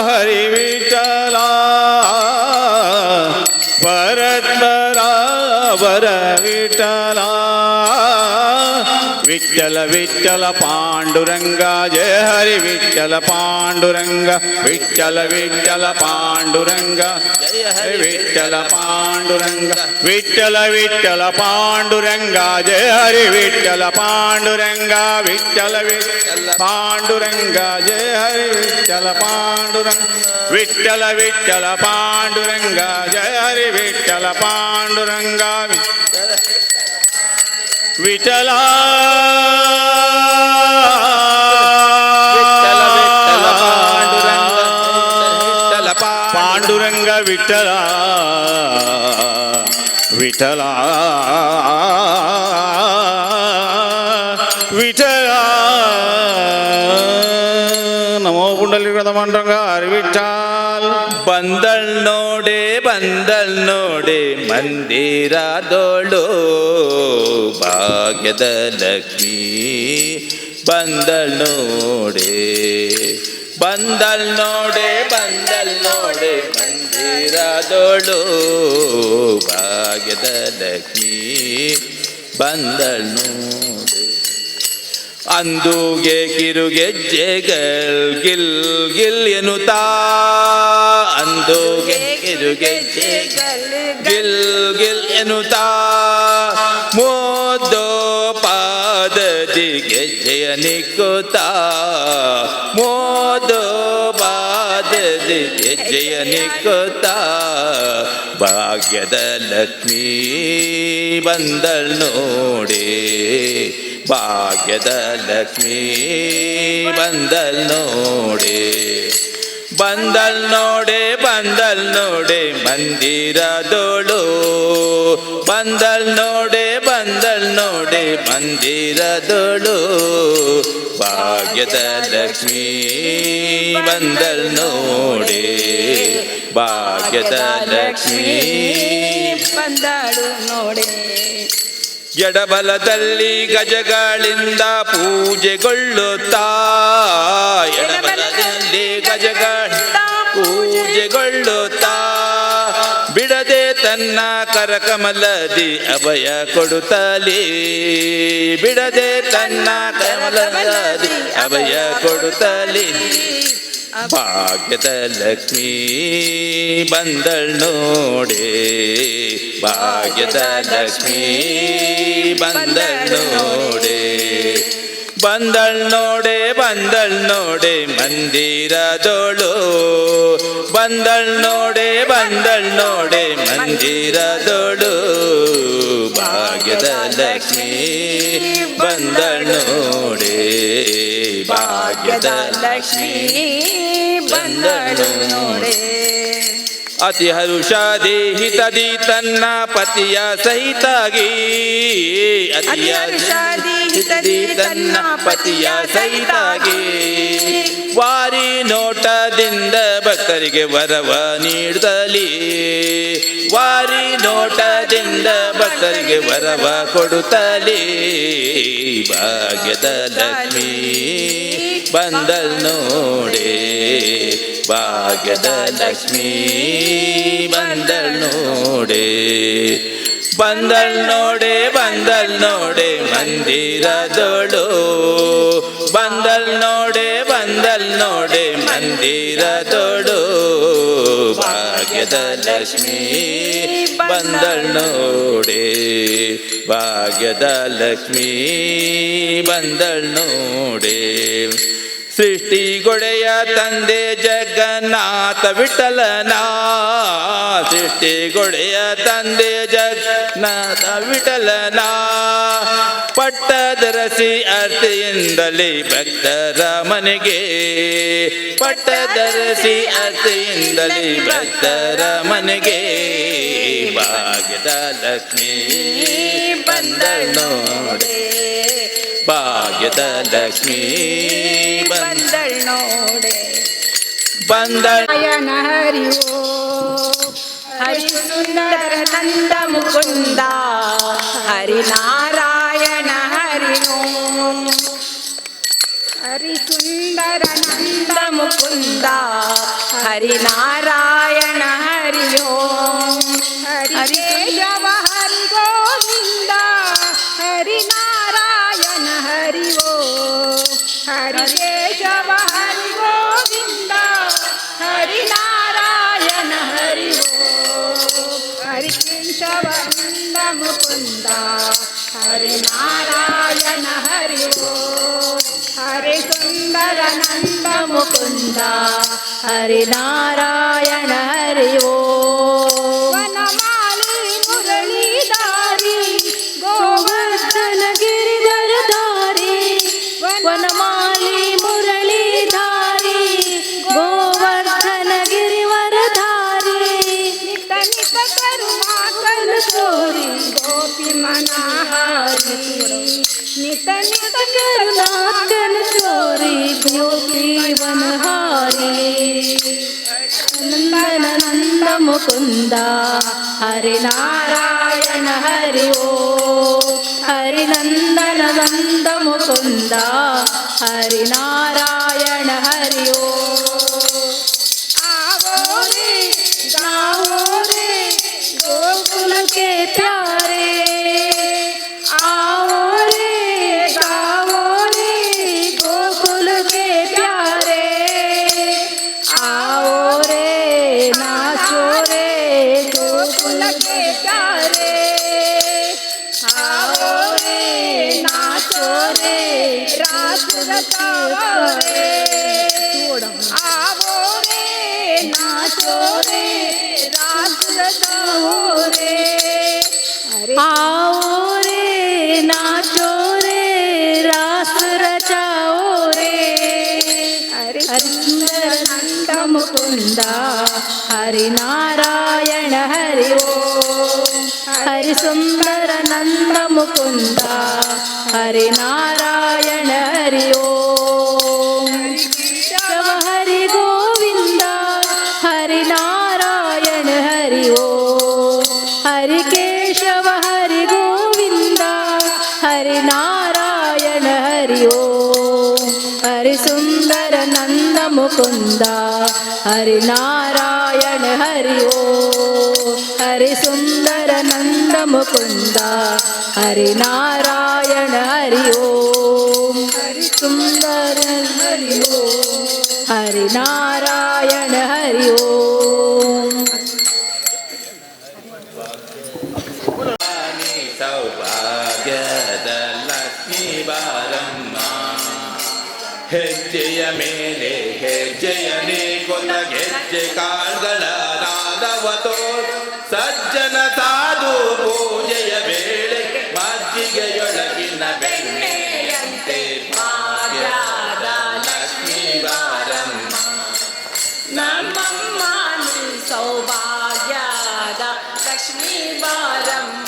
ಹರಿ ವಿಠಲ ಪರತ್ಪರ ವರ ವಿಠಲ ವಿಠ್ಠಲ ವಿಠ್ಠಲ ಪಾಂಡುರಂಗ ಜಯ ಹರಿ ವಿಠ್ಠಲ ಪಾಂಡುರಂಗ ವಿಠ್ಠಲ ವಿಠ್ಠಲ ಪಾಂಡುರಂಗ ಜಯ ಹರಿ ವಿಠ್ಠಲ ಪಾಂಡುರಂಗ ವಿಠ್ಠಲ ವಿಠ್ಠಲ ಪಾಂಡುರಂಗ ಜಯ ಹರಿ ವಿಠ್ಠಲ ಪಾಂಡುರಂಗ ವಿಠ್ಠಲ ವಿಠ್ಠಲ ಪಾಂಡುರಂಗ ಜಯ ಹರಿ ವಿಠ್ಠಲ ಪಾಂಡುರಂಗ ವಿಠ್ಠಲ ವಿಠ್ಠಲ ಪಾಂಡುರಂಗ ಜಯ ಹರಿ ವಿಠ್ಠಲ ಪಾಂಡುರಂಗ ವಿಠಲ ಪಾಂಡುರಂಗ ವಿಠಲ ವಿಠಲ ವಿಠಲ ನಮೋ ಪುಂಡಲೀಕೃತ ಪಾಂಡುರಂಗ ಹರಿ ವಿಠ್ಠಲ್. ಬಂದಳ್ ನೋಡೆ ಮಂದಿರದೋಳು ಭಾಗ್ಯದ ಲಕ್ಷ್ಮೀ ಬಂದಳ್ ನೋಡೆ ಮಂದಿರದೋಳು ಭಾಗ್ಯದ ಲಕ್ಷ್ಮೀ ಬಂದಳ್ ನೋಡೆ. ಅಂದುಗೆ ಕಿರುಗೆಜ್ಜೆಗಳ್ ಗಿಲ್ ಗಿಲ್ ಎನ್ನುತ್ತಾ ಅಂದುಗೆ ಕಿರುಗೆಜ್ಜೆಗಳ್ ಗಿಲ್ ಗಿಲ್ ಎನ್ನುತ್ತಾ ಮೋದೋ ಪಾದದಿ ಗೆಜ್ಜೆಯ ನಿಕ್ಕುತ್ತಾ ಮೋದೋ ಪಾದದಿ ಗೆಜ್ಜೆಯ ನಿಕ್ಕುತ್ತಾ ಭಾಗ್ಯದ ಲಕ್ಷ್ಮೀ ಬಂದಳ್ ನೋಡೆ ಭಾಗ್ಯದ ಲಕ್ಷ್ಮೀ ಬಂದಳ್ ನೋಡೆ ಮಂದಿರದೋಳು ಬಂದಳ್ ನೋಡೆ ಮಂದಿರದೋಳು ಭಾಗ್ಯದ ಲಕ್ಷ್ಮೀ ಬಂದಳ್ ನೋಡೆ ಭಾಗ್ಯದ ಲಕ್ಷ್ಮೀ ಬಂದಳು ನೋಡೆ. ಎಡಬಲದಲ್ಲಿ ಗಜಗಳಿಂದ ಪೂಜೆಗೊಳ್ಳುತ್ತಾ ಎಡಬಲದಲ್ಲಿ ಗಜಗಳಿಂದ ಪೂಜೆಗೊಳ್ಳುತ್ತಾ ಬಿಡದೆ ತನ್ನ ಕರಕಮಲದಿ ಅಭಯ ಕೊಡುತ್ತಲೇ ಬಿಡದೆ ತನ್ನ ಕಮಲದಿ ಅಭಯ ಕೊಡುತ್ತಲೇ ಭಾಗ್ಯದ ಲಕ್ಷ್ಮೀ ಬಂದಳ್ ನೋಡೆ ಭಾಗ್ಯದ ಲಕ್ಷ್ಮೀ ಬಂದಳ್ ನೋಡೆ ಮಂದಿರದೋಳು ಬಂದಳ್ ನೋಡೆ ಮಂದಿರದೋಳು ಭಾಗ್ಯದ ಲಕ್ಷ್ಮೀ ಬಂದಳ್ ನೋಡೆ ಭಾಗ್ಯದ ಲಕ್ಷ್ಮೀ ಬಂದಳು ನೋಡೆ. ಅತಿ ಹರುಷಾದಿ ಹಿತದಿ ತನ್ನ ಪತಿಯ ಸಹಿತಾಗಿ ಅತಿ ಹರುಷಾದಿ ಹಿತದಿ ತನ್ನ ಪತಿಯ ಸಹಿತಾಗಿ ವಾರಿ ನೋಟದಿಂದ ಭಕ್ತರಿಗೆ ವರವ ನೀಡುತ್ತಲೇ ವಾರಿ ನೋಟದಿಂದ ಭಕ್ತರಿಗೆ ವರವ ಕೊಡುತ್ತಲೇ ಭಾಗ್ಯದ ಲಕ್ಷ್ಮೀ ಬಂದಳ್ ನೋಡೆ ಭಾಗ್ಯದ ಲಕ್ಷ್ಮೀ ಬಂದಳ್ ನೋಡೆ ಮಂದಿರದೋಳು ಬಂದಳ್ ನೋಡೆ ಮಂದಿರದೋಳು ಭಾಗ್ಯದ ಲಕ್ಷ್ಮೀ ಬಂದಳ್ ನೋಡೆ ಭಾಗ್ಯದ ಲಕ್ಷ್ಮೀ ಬಂದಳ್ ನೋಡೆ. ಸೃಷ್ಟಿಗೊಡೆಯ ತಂದೆ ಜಗನ್ನಾಥ ವಿಠಲನ ಸೃಷ್ಟಿಗೊಡೆಯ ತಂದೆ ಜಗನ್ನಾಥ ವಿಠಲನ ಪಟ್ಟದರಸಿ ಅರ್ತಿಯಿಂದಲೇ ಭಕ್ತರ ಮನೆಗೆ ಪಟ್ಟದರಸಿ ಅರ್ತಿಯಿಂದಲೇ ಭಕ್ತರ ಮನೆಗೆ ಭಾಗ್ಯದ ಲಕ್ಷ್ಮೀ ಬಂದಳ್ ನೋಡೆ ಭಾಗ್ಯದ ಲಕ್ಷ್ಮೀ ಬಂದಳ್ ನೋಡೆ ನಾರಾಯಣ ಹರಿ ಓ ಹರಿ ಸುಂದರ ನಂದ ಮುಕುಂದ ಹರಿ ನಾರಾಯಣ ಹರಿ ಓಂ ಹರಿ ಸುಂದರ ನಂದ ಮುಕುಂದ ಹರಿ ನಾರಾಯಣ ಹರಿ ಓಂ ಹರಿ ಕೇಶವ ಹರಿ ಗೋವಿಂದ ಹರಿ ನಾರಾಯಣ ಹರಿ ಓಂ ಹರಿ ಕೇಶವ ಹರಿ ಗೋವಿಂದ ಹರಿ ನಾರಾಯಣ ಹರಿ ಓಂ ಹರಿ ಕೇಶವ ನಂದ ಮುಕುಂದ ಹರಿ ನಾರಾಯಣ ಹರಿ ಓಂ ಹರಿ ಸುಂದರ ನಂದ ಮುಕುಂದ ಹರಿ ನಾರಾಯಣ ಹರಿ ಓಂ ವನಮಾಲಿ ಮುರಳೀಧಾರಿ ಗೋವರ್ಧನ ಗಿರಿಧರಧಾರಿ ವನಮಾಲಿ ಮುರಳೀಧಾರಿ ಗೋವರ್ಧನ ಗಿರಿವರಧಾರಿ ನಿತ ನಿತ ಕರುಣಾಕರ ತೋರಿ ಗೋಪಿ ಮನಹಾರಿ ನಿತ ನಿತ ಕರುಣಾಕರ ತೋರಿ ಗೋಪಿ ವನಹಾರಿ ನಂದ ಮುಕುಂದ ಹರಿನಾರಾಯಣ ಹರಿ ಓಂ ಹರಿನಂದನ ನಂದ ಮುಕುಂದ ಹರಿನಾರಾಯಣ ಹರಿ ಓಂ आवो रे गाओ रे गोकुल के प्यारे आओ रे गाओ रे गोकुल के प्यारे आओ रे नाचो रे गोकुल के प्यारे आओ रे नाचो रे रास रचाओ रे आओ रे नाचो रे रास रचाओ रे आओ रे नाचो रे रास रचाओ रे हरिंदर नंद मुकुंद हरिनारायण हरि ओम हरि सुंदर नंद मुकुंद हरिनारायण हरि ओम शिव हरि गोविंद हरिनारायण हरि ओम हरि केशव हरि गोविंद हरिनारायण हरि ओम हरि सुंदर नंद मुकुंद हरिनारायण हरि ओम हरि सुंदर नंद मुकुंद हरिनारायण हरि ओम हरि सुंदर हरि ओम हरिनारायण हरि ओम ಸೌಭಾಗ್ಯದ ಲಕ್ಷ್ಮೀ ಬಾರಮ್ಮ ಹೆಜ್ಜೆಯ ಮೇಲೆ ಹೆಜ್ಜೆಯ ನೀಗುತ್ತ ಗೆಜ್ಜೆ ಕಾಲ್ಗಳ ನಾದವ ತೋರ್ ಸಜ್ಜನ ಸಾಧು ಪೂಜೆಯ ವೇಳೆ ಮಜ್ಜಿಗೆಯೊಳಗಿನ ಬೆಣ್ಣೆಯಂತೆ ಭಾಗ್ಯದ ಲಕ್ಷ್ಮೀ ಬಾರಮ್ಮ ನಮ್ಮಮ್ಮ ನೀ ಸೌಭಾಗ್ಯದ ಲಕ್ಷ್ಮೀ ಬಾರಮ್ಮ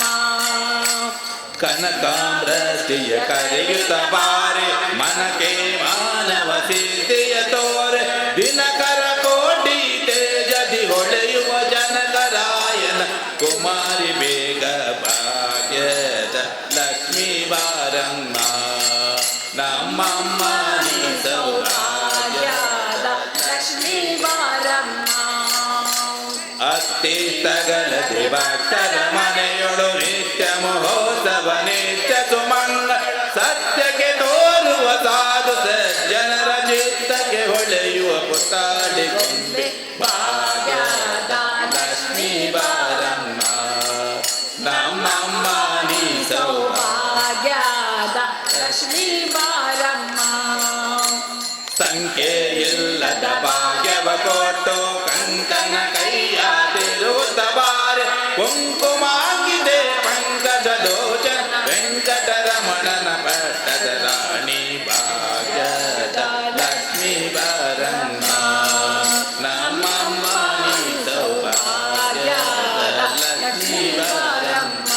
ಕನಕಾಂಬ್ರತಿಯ ಕರೆಯುತ್ತ ಬಾರೆ ಮನಕೆ ಮಾನವ ಸಿದ್ಧಿಯ ತೋರೆ ದಿನಕರ ಕೋಟಿ ತೇಜದಿ ಹೊಳೆಯುವ ಜನಕರಾಯನ ಕುಮಾರಿ ಬೇಗ ಭಾಗ್ಯದ ಲಕ್ಷ್ಮೀ ಬಾರಮ್ಮ ನಮ್ಮಮ್ಮ ನೀ ಸೌಭಾಗ್ಯದ ಲಕ್ಷ್ಮೀ ಬಾರಮ್ಮ ಅತ್ತಿತ್ತಗಲ ಭಕ್ತರ ಮನೆಯೊಳು ನಿತ್ಯ ಮಹೋತ್ಸವ ನಿತ್ಯ ಸುಮಂಗ ಸತ್ಯಕ್ಕೆ ತೋರುವ ಸಾಧು ಸಜ್ಜನರ ಚಿತ್ತಕ್ಕೆ ಹೊಳೆಯುವ ಪುತ್ತಾಡಿ ಗೊಂಬೆ ಭಾಗ್ಯದ ಲಕ್ಷ್ಮೀ ಬಾರಮ್ಮ ನಮ್ಮಮ್ಮ ನೀ ಸೌಭಾಗ್ಯದ ಲಕ್ಷ್ಮೀ ಬಾರಮ್ಮ ಸಂಖ್ಯೆ ಇಲ್ಲದ ಭಾಗ್ಯವ ಕೊಟ್ಟು ಕಂಕನ ಕೈಯ ತಿರುವುತ್ತ ಬಾರೆ ಕುಂಕುಮಾಗಿದೆ ಪಂಕಜ ಲೋಚನ ವೆಂಕಟರಮಣನ ಪಟ್ಟದ ರಾಣಿ ಭಾಗ್ಯದ ಲಕ್ಷ್ಮೀ ಬಾರಮ್ಮ ನಮ್ಮಮ್ಮ ನೀ ಸೌಭಾಗ್ಯದ ಲಕ್ಷ್ಮೀ ಬಾರಮ್ಮ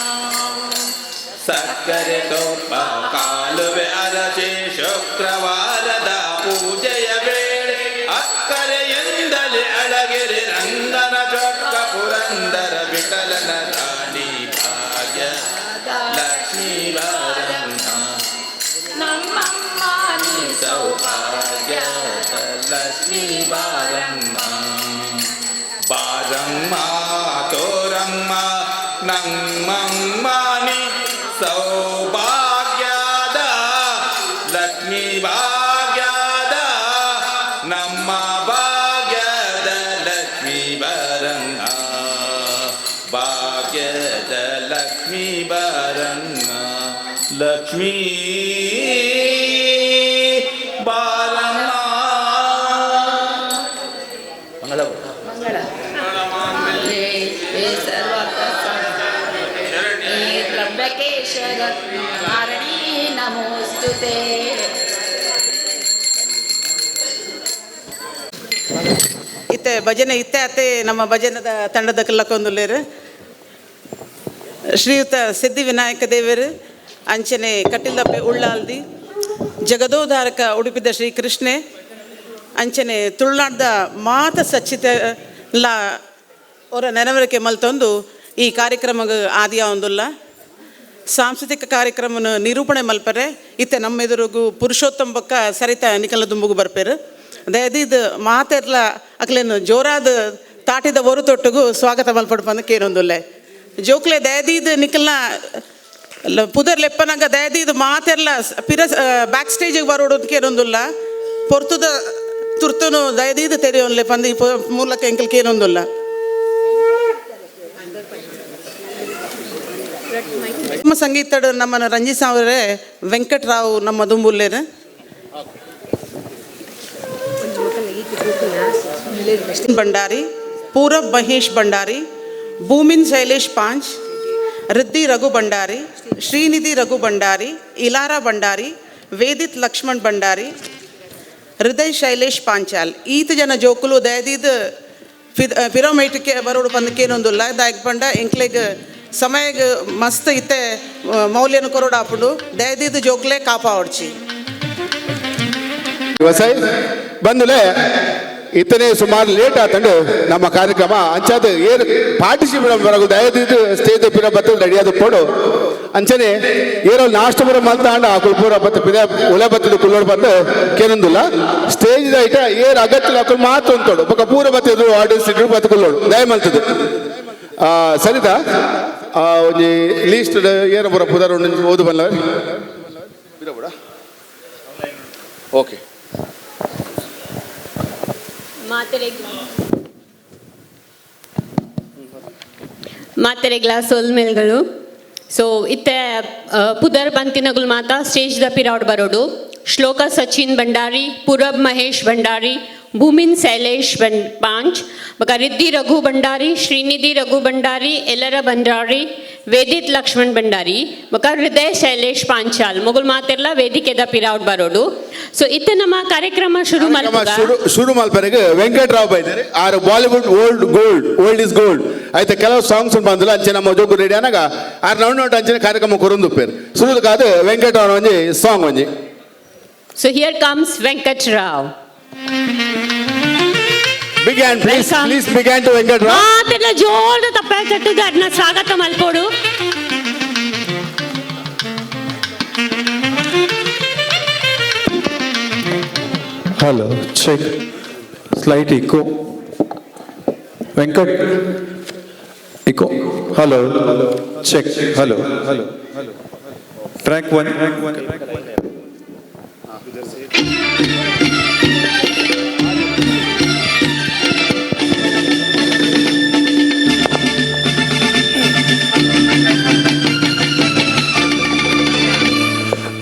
ಸಕ್ಕರೆ ತುಪ್ಪ ಕಾಲುವೆ ಅರಸಿ ಶುಕ್ರವಾರದ ಪೂಜೆಯ ವೇಳೆ ಅಕ್ಕರೆಯಿಂದಲೇ ಅಳಗಿರಿ ರಂಗನ ಚೊಕ್ಕ ಪುರಂದರ ವಿಠಲನ ರಾಣಿ ಭಾಗ್ಯ ಲಕ್ಷ್ಮೀ ಬಾರಮ್ಮ ನಮ್ಮಮ್ಮ ನೀ ಸೌಭಾಗ್ಯದ ಲಕ್ಷ್ಮೀ ಬಾರಮ್ಮ ಬಾರಮ್ಮ ತೋರಮ್ಮ ನಮ್ಮಮ್ಮ ನೀ ಸೌಭಾಗ್ಯದ ಲಕ್ಷ್ಮೀ ಭಾಗ್ಯದ ನಮ್ಮ ಭಾಗ್ಯದ ಲಕ್ಷ್ಮೀ ಬಾರಮ್ಮ ಭಾಗ್ಯದ ಲಕ್ಷ್ಮೀ ಬಾರಮ್ಮ ಲಕ್ಷ್ಮೀ ಬಾರಮ್ಮ ಮಂಗಳ ತ್ರಂಬಕೇಶ್ವರ ಕಾರಣಿ ನಮೋಸ್ತುತೆ ಇತ್ತೆ ಭಜನೆ ಇತ್ತೆ ಅತ್ತೆ ನಮ್ಮ ಭಜನದ ತಂಡದ ಕಲ್ಲಕೊಂದುಲ್ಲೇರು ಶ್ರೀಯುತ ಸಿದ್ಧಿವಿನಾಯಕ ದೇವರು ಅಂಚನೆ ಕಟ್ಟಿಲಪ್ಪೆ ಉಳ್ಳಾಲ್ದಿ ಜಗದೋಧಾರಕ ಉಡುಪಿದ ಶ್ರೀ ಕೃಷ್ಣೆ ಅಂಚನೆ ತುಳುನಾಡ್ದ ಮಾತ ಸಚ್ಚಿತೆಲ್ಲ ಅವರ ನೆನವರಿಕೆ ಮಲ್ತೊಂದು ಈ ಕಾರ್ಯಕ್ರಮಕ್ಕೆ ಆದಿಯ ಒಂದುಲ್ಲ ಸಾಂಸ್ಕೃತಿಕ ಕಾರ್ಯಕ್ರಮನ ನಿರೂಪಣೆ ಮಲ್ಪರೆ ಇತ್ತೆ ನಮ್ಮ ಎದುರಿಗೂ ಪುರುಷೋತ್ತಮ ಬಕ್ಕ ಸರಿತ ನಿಕಲ ದುಂಬುಗು ಬರ್ಪೇರು ದಯದಿದ್ದು ಮಾತೆರ್ಲ ಅಕ್ಲೇನು ಜೋರಾದ ತಾಟಿದ ಒರು ತೊಟ್ಟಿಗೂ ಸ್ವಾಗತ ಮಲ್ಪಡು ಬಂದು ಕೇರೊಂದುಲ್ಲೆ ಜೋಕ್ಲೆ ದಯದಿದ್ದು ನಿಕಲ್ನ ಪುದರ್ ಲೆಪ್ಪನಾಗ ದಯದಿದ್ದು ಮಾತೆರ್ಲ ಪಿರ ಬ್ಯಾಕ್ ಸ್ಟೇಜಿಗೆ ಬರೋದು ಕೇರೊಂದುಲ್ಲ ಪೊರ್ತುದ ತುರ್ತನು ದಯದಿದ್ದು ತೆರೆಯೋನ್ಲೆ ಬಂದು ಈ ಮೂಲಕ ಎಂಕಲ್ ಕೇರೊಂದುಲ್ಲ ನಮ್ಮ ಸಂಗೀತಡು ನಮ್ಮನ್ನು ರಂಜಿತ್ ಅವರೇ ವೆಂಕಟರಾವ್ ನಮ್ಮ ದುಂಬುಲ್ಲೇರು ಭಂಡಾರಿ ಪೂರಬ್ ಮಹೇಶ್ ಭಂಡಾರಿ ಭೂಮಿನ್ ಶೈಲೇಶ್ ಪಾಂಚ್ ರಿದ್ದಿ ರಘು ಭಂಡಾರಿ ಶ್ರೀನಿಧಿ ರಘು ಭಂಡಾರಿ ಇಲಾರಾ ಭಂಡಾರಿ ವೇದಿತ್ ಲಕ್ಷ್ಮಣ್ ಭಂಡಾರಿ ಹೃದಯ್ ಶೈಲೇಶ್ ಪಾಂಚಾಲ್ ಈತ ಜನ ಜೋಕುಲು ದಯದಿದ್ದು ಪಿರಮಿಡ್ಗೆ ಬರೋಡು ಬಂದಕ್ಕೇನೊಂದುಲ್ಲ ದಾಯಕ್ ಬಂಡ ಎಂಕ್ಲೆಗ್ ಸಮಯಗೆ ಮಸ್ತ್ ಇತ್ತೆ ಮೌಲ್ಯನ ಕೊರೋಡು ಹಾಪುಡು ದಯದಿದ್ದು ಜೋಕ್ಲೆ ಕಾಪಾಡ್ಚಿ ವ್ಯವಸಾಯ ಬಂದುಲೆ ಇತನೇ ಸುಮಾರು ಲೇಟ್ ಆತಂಡು ನಮ್ಮ ಕಾರ್ಯಕ್ರಮ ಅಂಚಾದ ಏನು ಪಾರ್ಟಿಸಿಪೇಟ್ ಬರಗು ದಯದಿದ್ದು ಸ್ಟೇಜ್ ಪಿರ ಬತ್ತ ರೆಡಿಯಾದ ಕೊಡು ಅಂಚನೆ ಏನೋ ನಾಷ್ಟ ಬರೋ ಮಲ್ತಾಂಡ ಆಕುಲ್ ಪೂರ ಬತ್ತ ಪಿರ ಒಲೆ ಬತ್ತದ ಕುಲ್ಲೋಡು ಬಂದು ಕೇನೊಂದಿಲ್ಲ ಸ್ಟೇಜ್ ಐಟ ಏರ್ ಅಗತ್ಯ ಆಕುಲ್ ಮಾತು ಅಂತೋಡು ಬಕ್ಕ ಪೂರ ಬತ್ತಿದ್ರು ಆಡಿಯನ್ಸ್ ಇದ್ರು ಬತ್ತ ಕುಲ್ಲೋಡು ದಯ ಮಲ್ತದು ಸರಿತಾ ಒಂಜಿ ಲೀಸ್ಟ್ ಏನು ಬರೋ ಪುದರ್ ಓದು ಬಲ್ಲ ಓಕೆ ಮಾತೆರೆಗ್ಲ ಸೋಲ್ಮೇಲ್ಗಳು ಸೊ ಇತ್ತೆ ಪುದರ್ ಬಂತಿನಗುಲ್ ಮಾತ ಸ್ಟೇಜ್ ದ ಪಿರಾಡ್ ಬರೋಡು ಶ್ಲೋಕ ಸಚಿನ್ ಭಂಡಾರಿ ಪುರಬ್ ಮಹೇಶ್ ಭಂಡಾರಿ ಭೂಮಿನ್ ಶೈಲೇಶ್ ಪಾಂಚ್ ಬಕ ರಿದ್ದಿ ರಘು ಭಂಡಾರಿ ಶ್ರೀನಿಧಿ ರಘು ಭಂಡಾರಿ ಎಲ್ಲರ ಭಂಡಾರಿ ವೇದಿತ್ ಲಕ್ಷ್ಮಣ್ ಭಂಡಾರಿ ಬಕ ಹೃದಯ ಶೈಲೇಶ್ ಪಾಂಚಾಲ್ ಮೊಗುಲ್ ಮಾತೆರ್ಲ ವೇದಿಕೆದ ಪಿರಾಡ್ ಬರೋಡು ಸೊ ಇತ್ತೆ ನಮ್ಮ ಕಾರ್ಯಕ್ರಮ ಶುರು ಮಲ್ಪರೆಗೆ ವೆಂಕಟರಾವ್ ಬೈದರೆ ಆರ್ ಬಾಲಿವುಡ್ ಓಲ್ಡ್ ಇಸ್ ಗೋಲ್ಡ್ అయితే ಕೆಲವು ಸಾಂಗ್ಸ್ ಬಂದಿಲ್ಲ ಅಂಚೆ ನಮ್ಮ ಜೋಗು ರೆಡಿ ಅನಾಗ ಆರ್ ನೌಟ್ ಅಂಚೆ ಕಾರ್ಯಕ್ರಮ ಕೊರೊಂದುಪ್ಪೇರು ಸುರುದು ಕಾದು ವೆಂಕಟರಾವ್ ಒಂಜಿ ಸಾಂಗ್ ಒಂಜಿ so here comes Venkatarao begin please begin to Venkatrao ಮಾತೆಲ್ಲ ಜೋರದ ತಪ್ಪಾಯ ಕಟ್ಟುದು ಅದನ್ನ ಸ್ವಾಗತ ಮಲ್ಪೋಡು hello check slight echo Venkat echo hello check hello track 1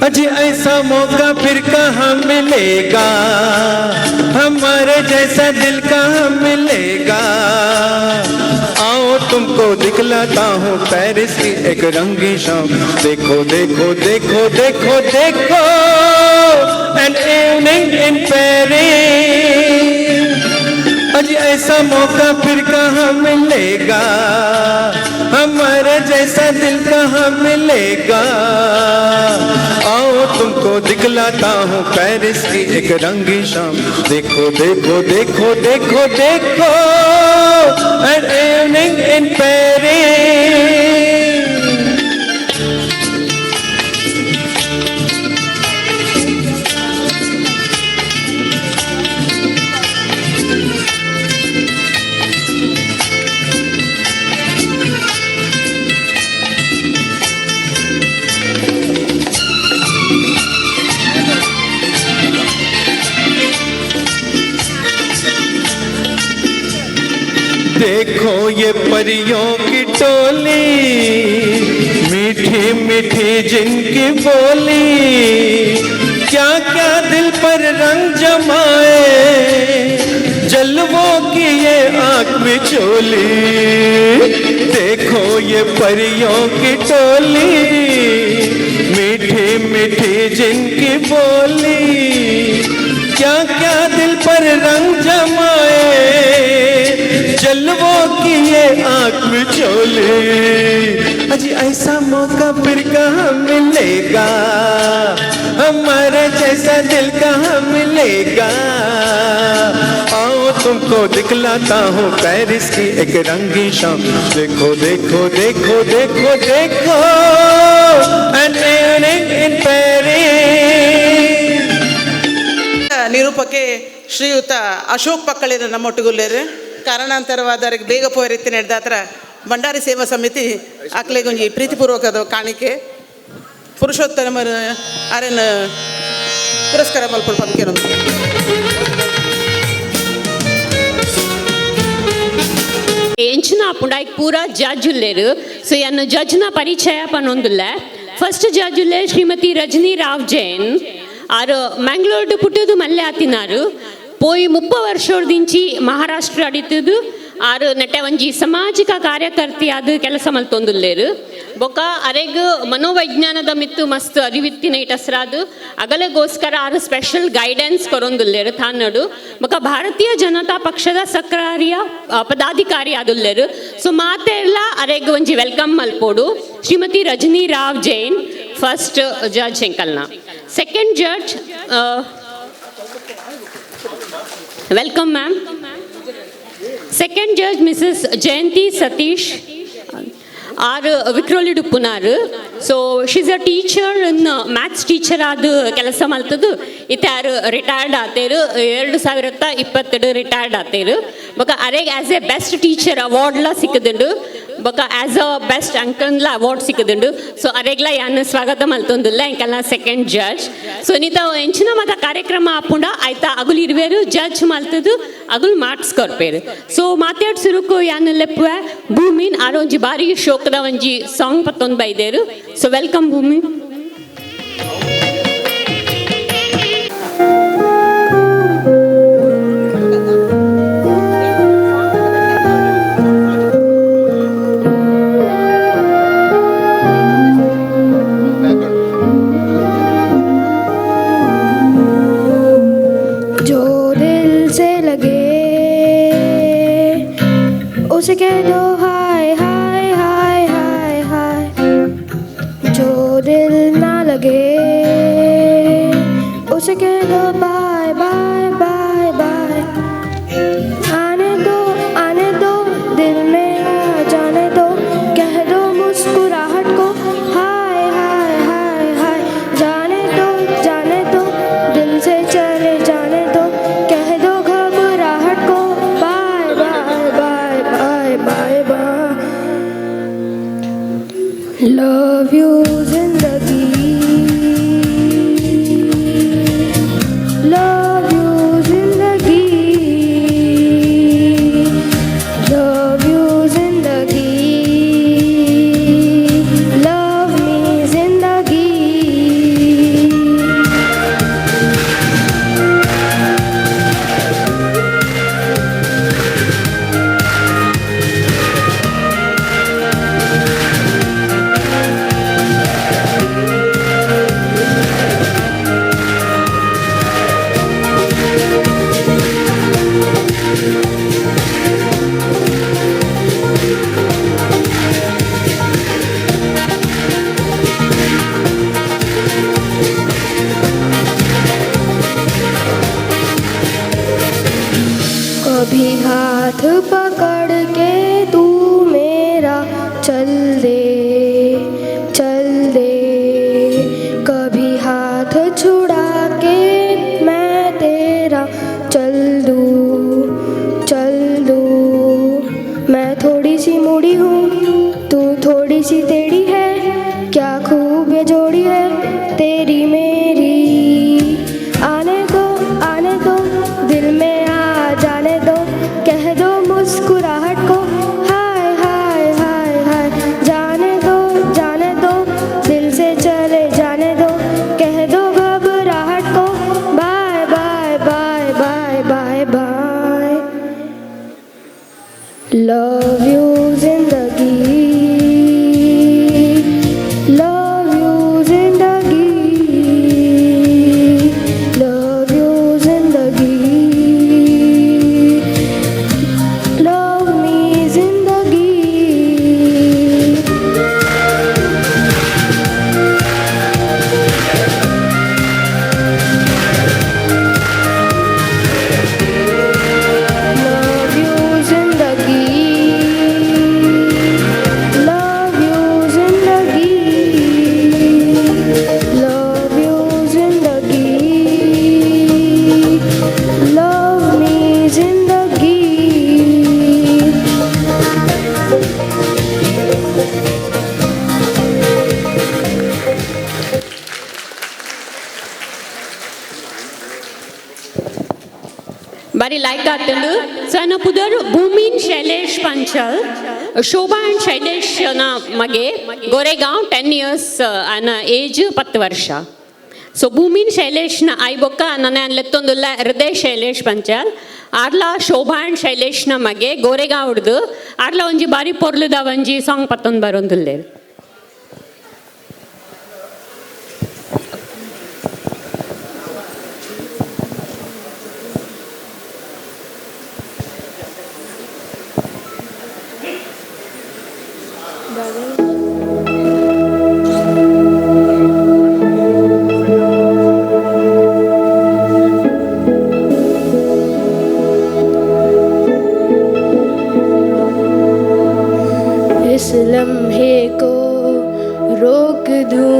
अजी ऐसा मौका फिर कहाँ मिलेगा हमारे जैसा दिल कहाँ मिलेगा आओ तुमको दिखलाता हूँ पेरिस की एक रंगी शाम देखो देखो देखो देखो देखो एन इवनिंग इन पेरिस अजी ऐसा मौका फिर कहाँ मिलेगा हमारे जैसा दिल कहाँ मिलेगा आओ तुमको दिखलाता हूँ पेरिस की एक रंगी शाम देखो देखो देखो देखो देखो एन इवनिंग इन पेरिस देखो ये परियों की टोली मीठी मीठी जिनकी बोली क्या क्या दिल पर रंग जमाए जलवों की ये आँख बिचोली देखो ये परियों की टोली मीठी मीठी जिनकी बोली क्या क्या दिल पर रंग जमाए जलवों की ये आँख में चोली अजी ऐसा मौका फिर कहाँ मिलेगा हमारे जैसा दिल कहाँ मिलेगा। आओ तुमको दिखलाता हूँ पेरिस की एक रंगीन शाम। देखो देखो देखो देखो देखो an evening in Paris. ನಿರೂಪಕ್ಕೆ ಶ್ರೀಯುತ ಅಶೋಕ್ ಪಕ್ಕಳಿನ ನಮ್ಮೊಟ್ಟಿಗುಲ್ಲೇರು ಕಾರಣಾಂತರವಾದ ಅವ್ರಿಗೆ ಬೇಗ ಪೋರಿತಿ ನಡೆದಾತ್ರ ಭಂಡಾರಿ ಸೇವಾ ಸಮಿತಿ ಆಕ್ಲೆಗೊಂಜಿ ಪ್ರೀತಿಪೂರ್ವಕದ ಕಾಣಿಕೆ ಪುರುಷೋತ್ತಮ ಅರೆನ ಪುರಸ್ಕಾರ ಮಲ್ಪಡು ಪಂಕೇನು ಎಂಚಿನ ಪುಂಡ ಈಗ ಪೂರಾ ಜಡ್ಜ್ ಉಲ್ಲೇರು. ಸೊ ಎನ್ನ ಜಡ್ಜ್ನ ಪರಿಚಯ ಪನ್ನೊಂದುಲ್ಲ. ಫಸ್ಟ್ ಜಡ್ಜ್ ಉಲ್ಲೆ ಶ್ರೀಮತಿ ರಜನಿ ರಾವ್ ಜೈನ್. ಆರು ಮ್ಯಾಂಗ್ಳೂರ್ಡು ಪುಟ್ಟದು ಮಲ್ಲೆ ಆತಿನಾರು. ಪೋಯಿ 30 ವರ್ಷದಿಂಚಿ ಮಹಾರಾಷ್ಟ್ರ ಅಡಿತದು. ಆರು ನೆಟ್ಟೆ ಒಂಜಿ ಸಾಮಾಜಿಕ ಕಾರ್ಯಕರ್ತಿ ಆದ ಕೆಲಸ ಮಲ್ತೊಂದುಲ್ಲೇರು. ಬೊಕ ಅರೆಗ್ ಮನೋವೈಜ್ಞಾನದ ಮಿತ್ತು ಮಸ್ತ್ ಅರಿವಿತ್ತಿನ ಇಟಸ್ರಾದು ಅಗಲಗೋಸ್ಕರ ಆರು ಸ್ಪೆಷಲ್ ಗೈಡೆನ್ಸ್ ಕೊರೊಂದುಲ್ಲೇರು ತಾನಡು. ಬೊಕ ಭಾರತೀಯ ಜನತಾ ಪಕ್ಷದ ಸಕ್ರಿಯ ಪದಾಧಿಕಾರಿ ಆದುಲ್ಲೇರು. ಸೊ ಮಾತೆಲ್ಲ ಅರೆಗ್ ಒಂಜಿ ವೆಲ್ಕಮ್ ಮಲ್ಪೋಡು ಶ್ರೀಮತಿ ರಜನಿ ರಾವ್ ಜೈನ್ ಫಸ್ಟ್ ಜಡ್ಜ್ ಎಂಕಲ್ನ. Second judge welcome ma'am. Second judge Mrs. Jayanti Satish are Vikrolidu Punar. So she's a teacher in maths teacher adu ಕೆಲಸ ಮಲ್ತದು. ಇತ್ತಾರು ರಿಟೈರ್ಡ್ ಆತೇರು 2022 ರಿಟೈರ್ಡ್ ಆತೇರು. ಬಕ ಅರೆಗ್ as A best teacher award ಲ ಸಿಕ್ಕದುಂಡು. ಬಕ ಆಸ್ ಅ ಬೆಸ್ಟ್ ಅಂಕಲ್ ಲ ಅವಾರ್ಡ್ ಸಿಕ್ಕದುಂಡು. ಸೊ ಅರೆಗ್ಲ ಯಾನ ಸ್ವಾಗತ ಮಲ್ತೊಂದುಲ್ಲ ಎಂಕಲ್ನ ಸೆಕೆಂಡ್ ಜಡ್ಜ್. ಸೊ ನೀತ ಎಂಚಿನ ಮತ ಕಾರ್ಯಕ್ರಮ ಆಪುಂಡ ಆಯ್ತಾ ಅಗುಲ್ ಇರುವೆರು ಜಡ್ಜ್ ಮಲ್ತದು ಅಗುಲ್ ಮಾರ್ಕ್ಸ್ ಕೊರ್ಪೇರು. ಸೊ ಮಾತಾಡ್ ಸುರುಕು ಯಾನ ಲೆಪ್ಪುವ ಭೂಮಿನ್ ಆರೊಂಜಿ ಬಾರಿ ಶೋಕದ ಒಂಜಿ ಸಾಂಗ್ ಪತ್ತೊಂದು ಬೈದೇರು. ಸೊ ವೆಲ್ಕಮ್ ಭೂಮಿ. उसे कह दो हाय हाय हाय हाय हाय, जो दिल ना लगे उसे कह दो बाय बाय बाय बाय। आने दो दिल में आ जाने दो, कह दो मुस्कुराहट को हाय हाय हाय हाय। जाने दो दिल से चले जाने दो, कह दो घबराहट को bye bye bye bye bye bye. Love you जिंदगी, लव यू जिंदगी, लव यू जिंदगी, लव मी जिंदगी। कभी हाथ पकड़ के तू मेरा चल दे, कभी हाथ छुड़ा के मैं तेरा चल दूँ। मैं थोड़ी सी मुड़ी हूँ, तू थोड़ी सी टेढ़ी है, क्या खूब ये जोड़ी है तेरी मेरी। आने दो दिल में आ जाने दो, कह दो मुस्कुराहट को हाय हाय हाय हाय। जाने दो दिल से चले जाने दो, कह दो घबराहट को bye bye bye bye bye bye. Love you जिंदगी, लव यू जिंदगी, लव यू जिंदगी, लव मी जिंदगी। लायक आतंद सन पुदर भूमीन शैलेश पंचल शोभा एंड शैलेश ना मगे गोरेगांव 10 years आना एज 10 ವರ್ಷ ಸೊ ಭೂಮಿನ್ ಶೈಲೇಶ್ನ ಐಬೊಕ್ಕ ನನ್ನ ಅನ್ಲೆತ್ತೊಂದುಲ್ಲ ಹೃದಯ ಶೈಲೇಶ್ ಪಂಚಾಲ್ ಆರ್ಲ ಶೋಭಾ ಅಂಡ್ ಶೈಲೇಶ್ನ ಮಗೆ ಗೋರೆಗಾಂವ್ ಹಿಡ್ದು ಆರ್ಲ ಒಂಜಿ ಬಾರಿ ಪೊರ್ಲುದ ಒಂಜಿ ಸಾಂಗ್ ಪತ್ತೊಂದು ಬರೋಂದುಲ್ಲೆ इस लम्हे को रोक दूं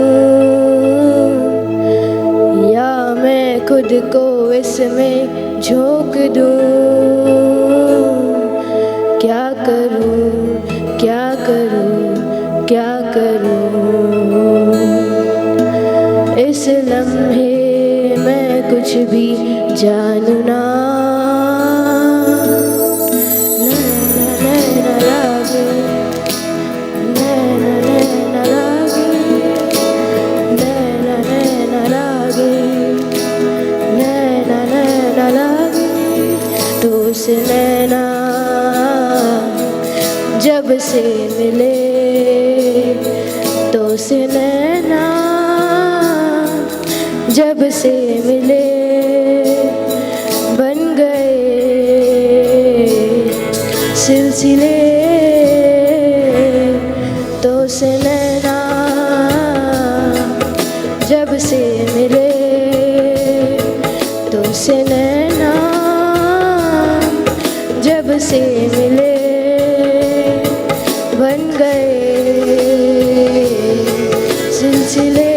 या मैं खुद को इसमें झोंक दूं क्या करूं क्या करूं क्या करूं इस लम्हे मैं कुछ भी जानूं ना नैना जब से मिले तो से नैना जब से मिले बन गए सिलसिले तो से नैना जब से मिले तो से नैना जब से मिले बन गए सिलसिले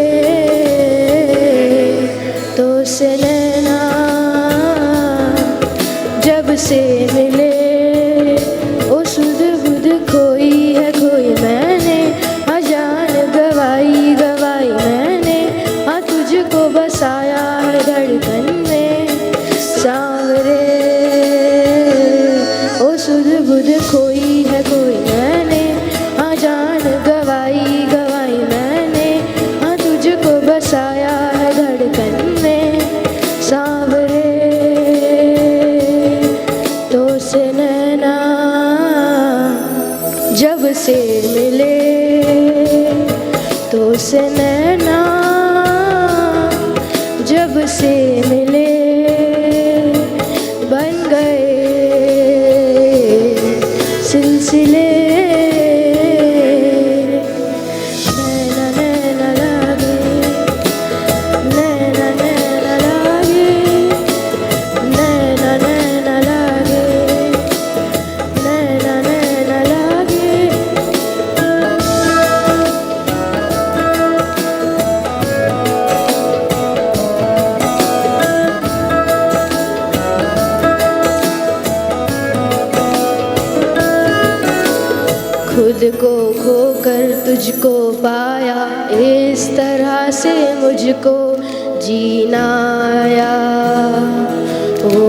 तो से नैना जब से मिले ओ सुध बुध खोई है खोई मैंने अजान गवाई गवाई मैंने तुझको बसाया है धड़कन में सांवरे सुध बुध खोई है कोई मैंने जान गवाई गवाई मैंने तुझको बसाया है धड़कन में सांवरे तो से नैना जब से मिले तो से नैना जब से मिले बन गए सिलसिले नैना नैना लागे नैना नैना लागे नैना नैना लागे नैना नैना लागे खुद को खोकर तुझको पाया इस तरह से मुझको जीना आया ओ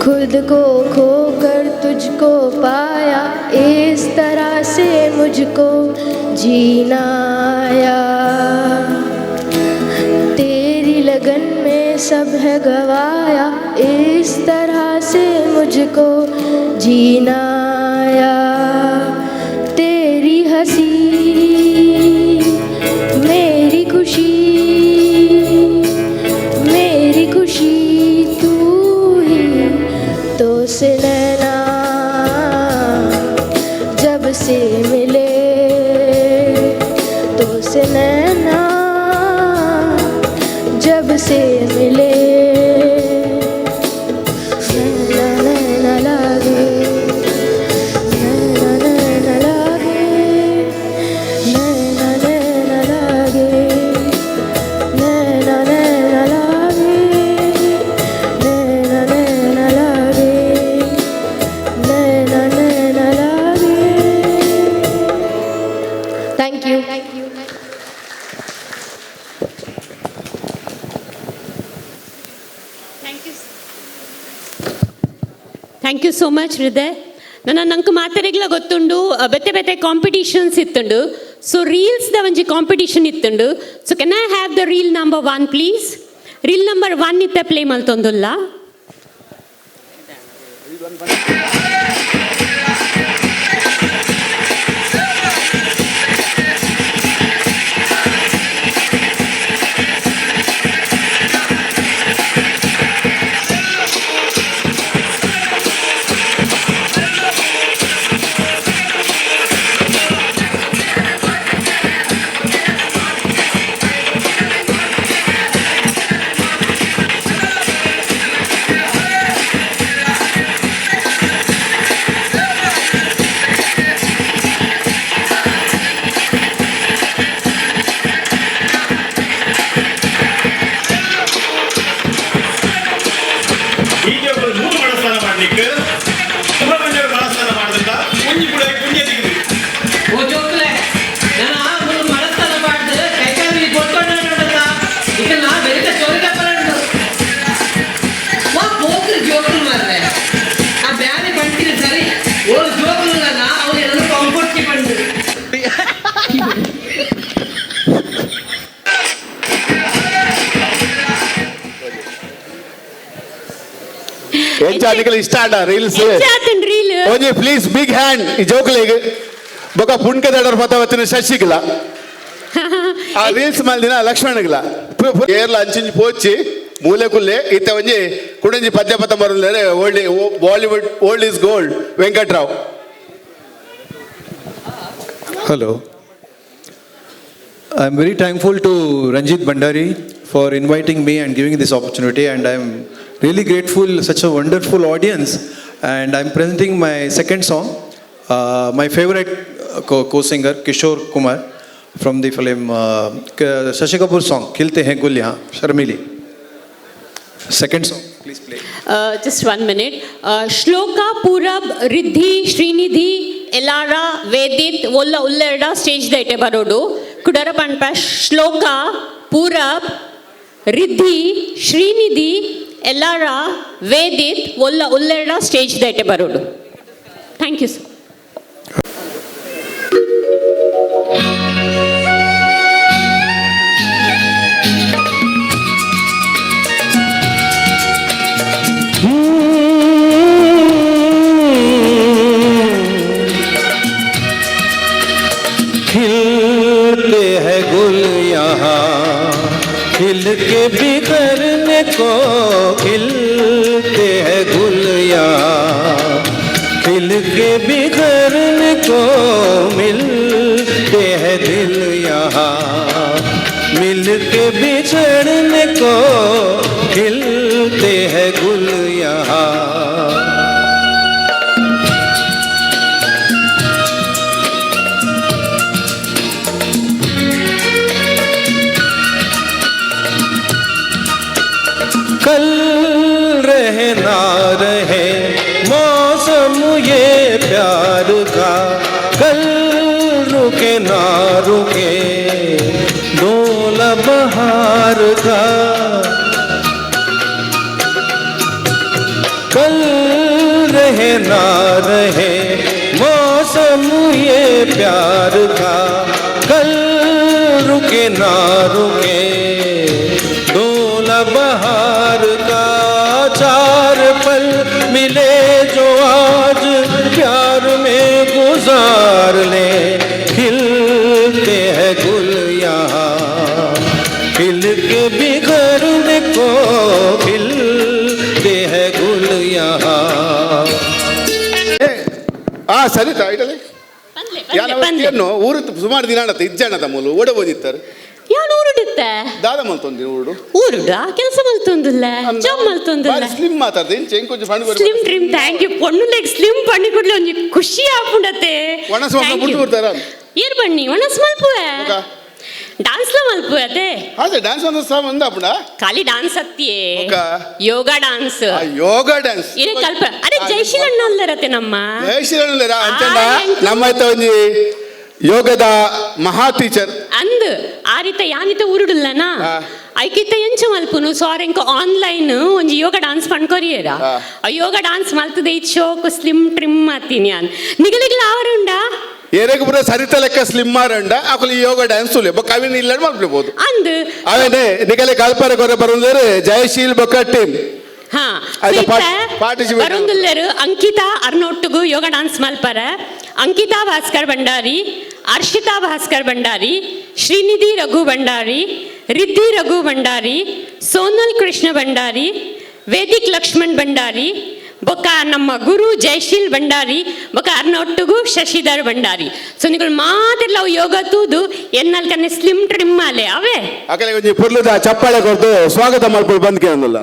खुद को खोकर तुझको पाया इस तरह से मुझको जीना आया तेरी लगन में सब है गवाया इस तरह से मुझको जीना आया तेरी हंसी मेरी खुशी तू ही तो से नैना जब से मिले तो से नैना जब से मिले नैना नैना लागे thank you so much Hriday. ನಂಗೆ ಮಾತಾಡಿಗ್ಲ ಗೊತ್ತುಂಡು ಬೆತ್ತೆ ಬೆತ್ತೆ ಕಾಂಪಿಟೀಷನ್ಸ್ ಇತ್ತುಂಡು. ಸೊ ರೀಲ್ಸ್ದ ಒಂಜಿ ಕಾಂಪಿಟೀಷನ್ ಇತ್ತುಂಡು. So can I have the reel number 1 please? Reel number 1 ಇತ್ತ ಪ್ಲೇ ಮಲ್ತೊಂದುಲ್ಲ. ಎಂಚಾನಿಕಲ್ ಇಷ್ಟ ಆಡ ರೀಲ್ಸ್ ರೀಲ್ ಓಜಿ ಪ್ಲೀಸ್ ಬಿಗ್ ಹ್ಯಾಂಡ್ ಈ ಜೋಕ್ಲಿಗೆ ಬೊಕ ಪುಣ್ಕೆ ದಡರ್ ಪತವತ್ತಿನ ಶಶಿಗಿಲ್ಲ ಆ ರೀಲ್ಸ್ ಮಲ್ದಿನ ಲಕ್ಷ್ಮಣಗಿಲ್ಲ ಏರ್ಲ ಅಂಚಿಂಜಿ ಪೋಚಿ ಮೂಲೆ ಕುಲ್ಲೆ ಇತ್ತ ಒಂಜಿ ಕುಡಂಜಿ ಪದ್ಯ ಪತ ಮರುಲೇರೆ Bollywood old is gold Venkatrao. Hello. I'm very thankful to Ranjit Bhandari for inviting me and giving this opportunity, and I'm really grateful such a wonderful audience. And I'm presenting my second song, my favorite co-singer Kishore Kumar from the film Shashi Kapoor song Khilte Hain Gul Yahan, Sharmili. Second song, please play. Just 1 minute. Shloka, Purab, Riddhi, Srinidhi, Elara, Vedit, Volla Ullerda stage daite barodu. Kudara panpa Shloka, Purab, Riddhi, Srinidhi, Elara, Vedit, Volla Ullerda stage daite barodu. Thank you, sir. खिलते हैं गुल यहाँ खिल के बिखरने को, खिलते हैं गुल यहाँ खिल के बिखरने को, मिलते हैं दिल यहाँ मिल के बिछड़ने को, खिलते हैं गुल यहाँ. कल रहे ना रहे मौसम ये प्यार का, कल रुके ना रुके डोला बहार का, कल रहे ना रहे मौसम ये प्यार का, कल रुके ना रुके डोला बहार का. चार पल मिले जो आज प्यार में गुजार ले, खिलते हैं गुल यहाँ खिल के बिखरने को, खिलते हैं गुल यहाँ. ಸರಿ ಇಡಲಿ ಊರು ಸುಮಾರು ದಿನ ಆಡತ್ತೆ ಇಜ್ಜಾಣದ ಮೂಲು ಓಡಬೋದಿತ್ತಾರೆ ಯಾರು ಊರುಡುತ್ತೆ ದಾದ ಮಲ್ತೊಂದಿ ಊರು ಊರುಡ ಕೆಲಸ ಮಲ್ತೊಂದಿಲ್ಲ ಜಾಬ್ ಮಲ್ತೊಂದಿಲ್ಲ ಸ್ಲಿಮ್ ಮಾತಾಡ್ದೆ ಇಂಚೆ ಫಂಡ್ ಸ್ಲಿಮ್ ಡ್ರೀಮ್ ಥ್ಯಾಂಕ್ ಯು ಪೊಣ್ಣುಲೆಗ್ ಸ್ಲಿಮ್ ಪಣ್ಣಿ ಕೊಡ್ಲಿ ಒಂಜಿ ಖುಷಿ ಆಪುಂಡತೆ ಒಣಸ ಬಿಟ್ಟು ಬರ್ತಾರ ಏರ್ ಬಣ್ಣಿ ಒಣಸ್ ಮಲ್ಪುವೆ डांस ला मल्पु अते अरे डांस ಒಂದು ಸಹ ಒಂದು ಅಪ್ಪಣ ಖಾಲಿ डांस ಹತ್ತಿಯೇ ಯೋಗ डांस ಇರೆ ಕಲ್ಪ ಅರೆ ಜೈಶೀಲಣ್ಣ ಅಲ್ಲರತೆ ನಮ್ಮ ಜೈಶೀಲಣ್ಣ ಅಂಚಂದ ನಮ್ಮ ಐತ ಒಂಜಿ ಯೋಗದ ಮಹಾ ಟೀಚರ್ ಅಂದ್ ಆರಿತ ಯಾನಿತ ಉರುಡುಲ್ಲನಾ ಐಕಿತ್ತ ಎಂಚ ಮಲ್ಪುನು ಸಾರೆಂಕ ಆನ್ಲೈನ್ ಒಂಜಿ ಯೋಗ ಡಾನ್ಸ್ ಪಣ್ಕೊರಿಯೇರ ಆ ಯೋಗ ಡಾನ್ಸ್ ಮಲ್ತದೆ ಇಚ್ಚೋಕು ಸ್ಲಿಮ್ ಟ್ರಿಮ್ ಮಾತೀನಿ ನಾನು ನಿಗಲಿಗ್ಲ ಅವರುಂಡ ಏರೆಗೆ ಪುರ ಸರಿತ ಲೆಕ್ಕ ಸ್ಲಿಮ್ ಮಾರಂಡ ಅಕುಲು ಯೋಗ ಡ್ಯಾನ್ಸ್ ಉಲೆ ಬೊಕ್ಕ ಅವಿನ ಇಲ್ಲ ಮಲ್ಪಬಹುದು ಅಂದ್ ಅವೇನೆ ನಿಗಲೆ ಕಲ್ಪರೆ ಕೊರೆ ಬರುಂದೇರು ಜಯಶೀಲ್ ಬೊಕ್ಕ ಟೀಮ್ ಹಾ ಪಾರ್ಟಿಸಿಪೇಟ್ ಬರುಂದುಲ್ಲೆರು ಅಂಕಿತಾ ಅರ್ನೊಟ್ಟುಗು ಯೋಗ ಡಾನ್ಸ್ ಮಲ್ಪರ ಅಂಕಿತಾ ಭಾಸ್ಕರ್ ಭಂಡಾರಿ ಅರ್ಷಿತಾ ಭಾಸ್ಕರ್ ಭಂಡಾರಿ ಶ್ರೀನಿಧಿ ರಘು ಭಂಡಾರಿ ರಿದ್ಧಿ ರಘು ಭಂಡಾರಿ ಸೋನಲ್ ಕೃಷ್ಣ ಭಂಡಾರಿ ವೇದಿಕ್ ಲಕ್ಷ್ಮಣ್ ಭಂಡಾರಿ ಬೊಕ್ಕ ನಮ್ಮ ಗುರು ಜಯಶೀಲ್ ಭಂಡಾರಿ ಬೊಕ್ಕ ಅರ್ನೊಟ್ಟುಗು ಶಶಿಧರ್ ಭಂಡಾರಿ ಸೊ ನಿಗಳು ಮಾತಿರ್ಲ ಅವು ಯೋಗ ತೂದು ಎನ್ನಲ್ ಕನ್ನೆ ಸ್ಲಿಮ್ ಟ್ರಿಮ್ ಮಾಲೆ ಅವೇ ಅಕಲೆ ಒಂಜಿ ಪುರ್ಲದ ಚಪ್ಪಾಳೆ ಕೊರ್ದು ಸ್ವಾಗತ ಮಲ್ಪುಡು ಬಂದ್ಕೆ ಅನ್ನಲ್ಲ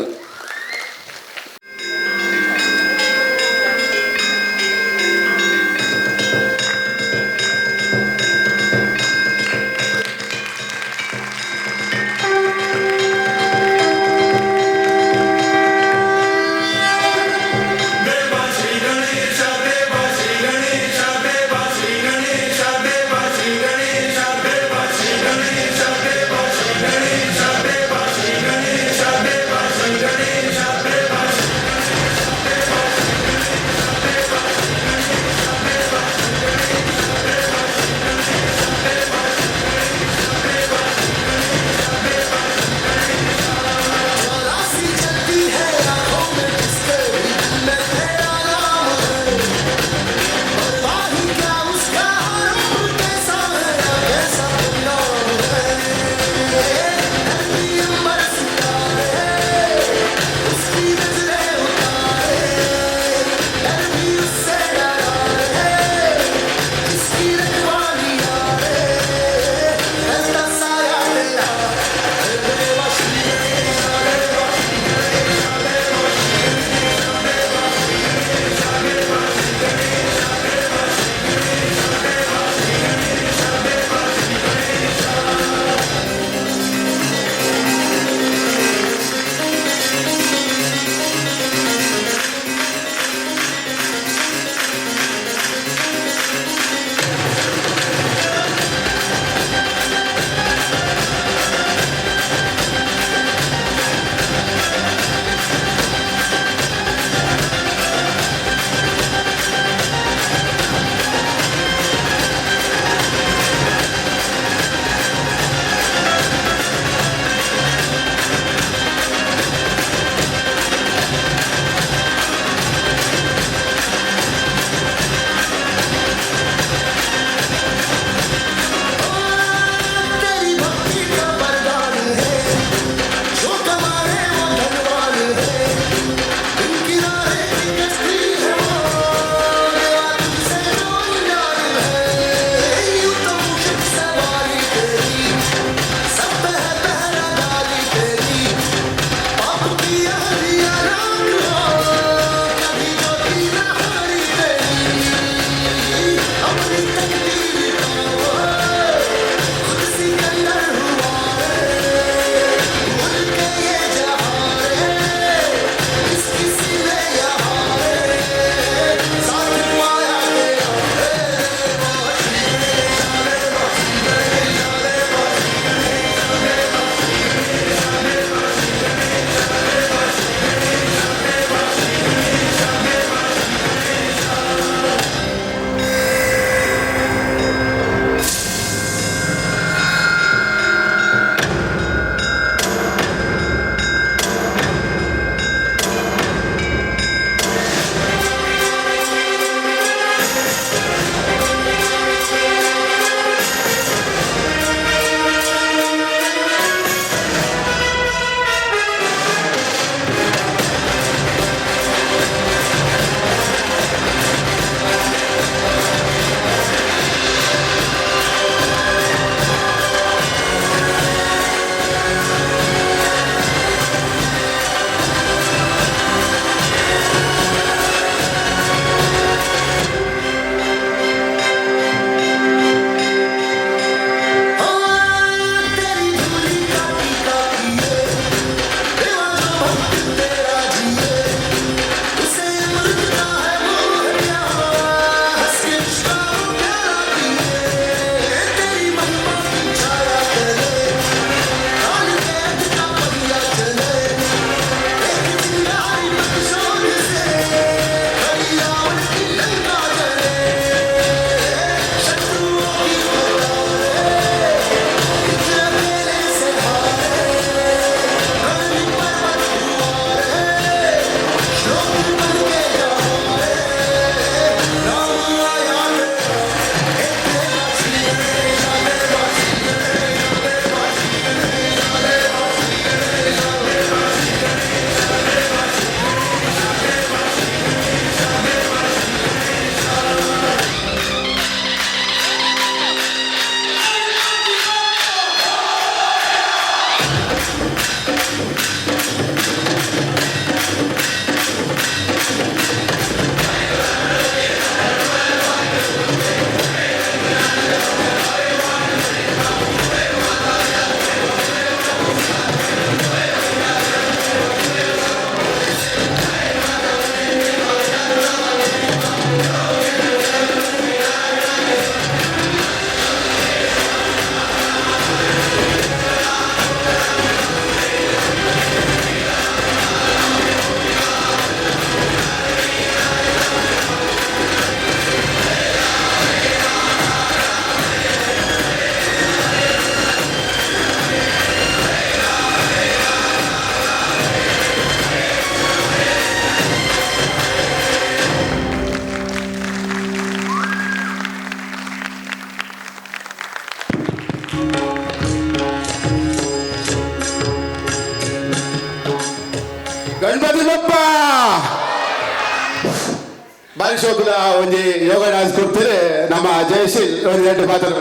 ಬಾರಿ ಶೋಕದ ಒಂದು ಯೋಗ ಡ್ಯಾನ್ಸ್ ಕೊಡ್ತಾರೆ ನಮ್ಮ ಜಯಶೀಲ್ ಒಂದು ಎರಡು ಮಾತಾಡ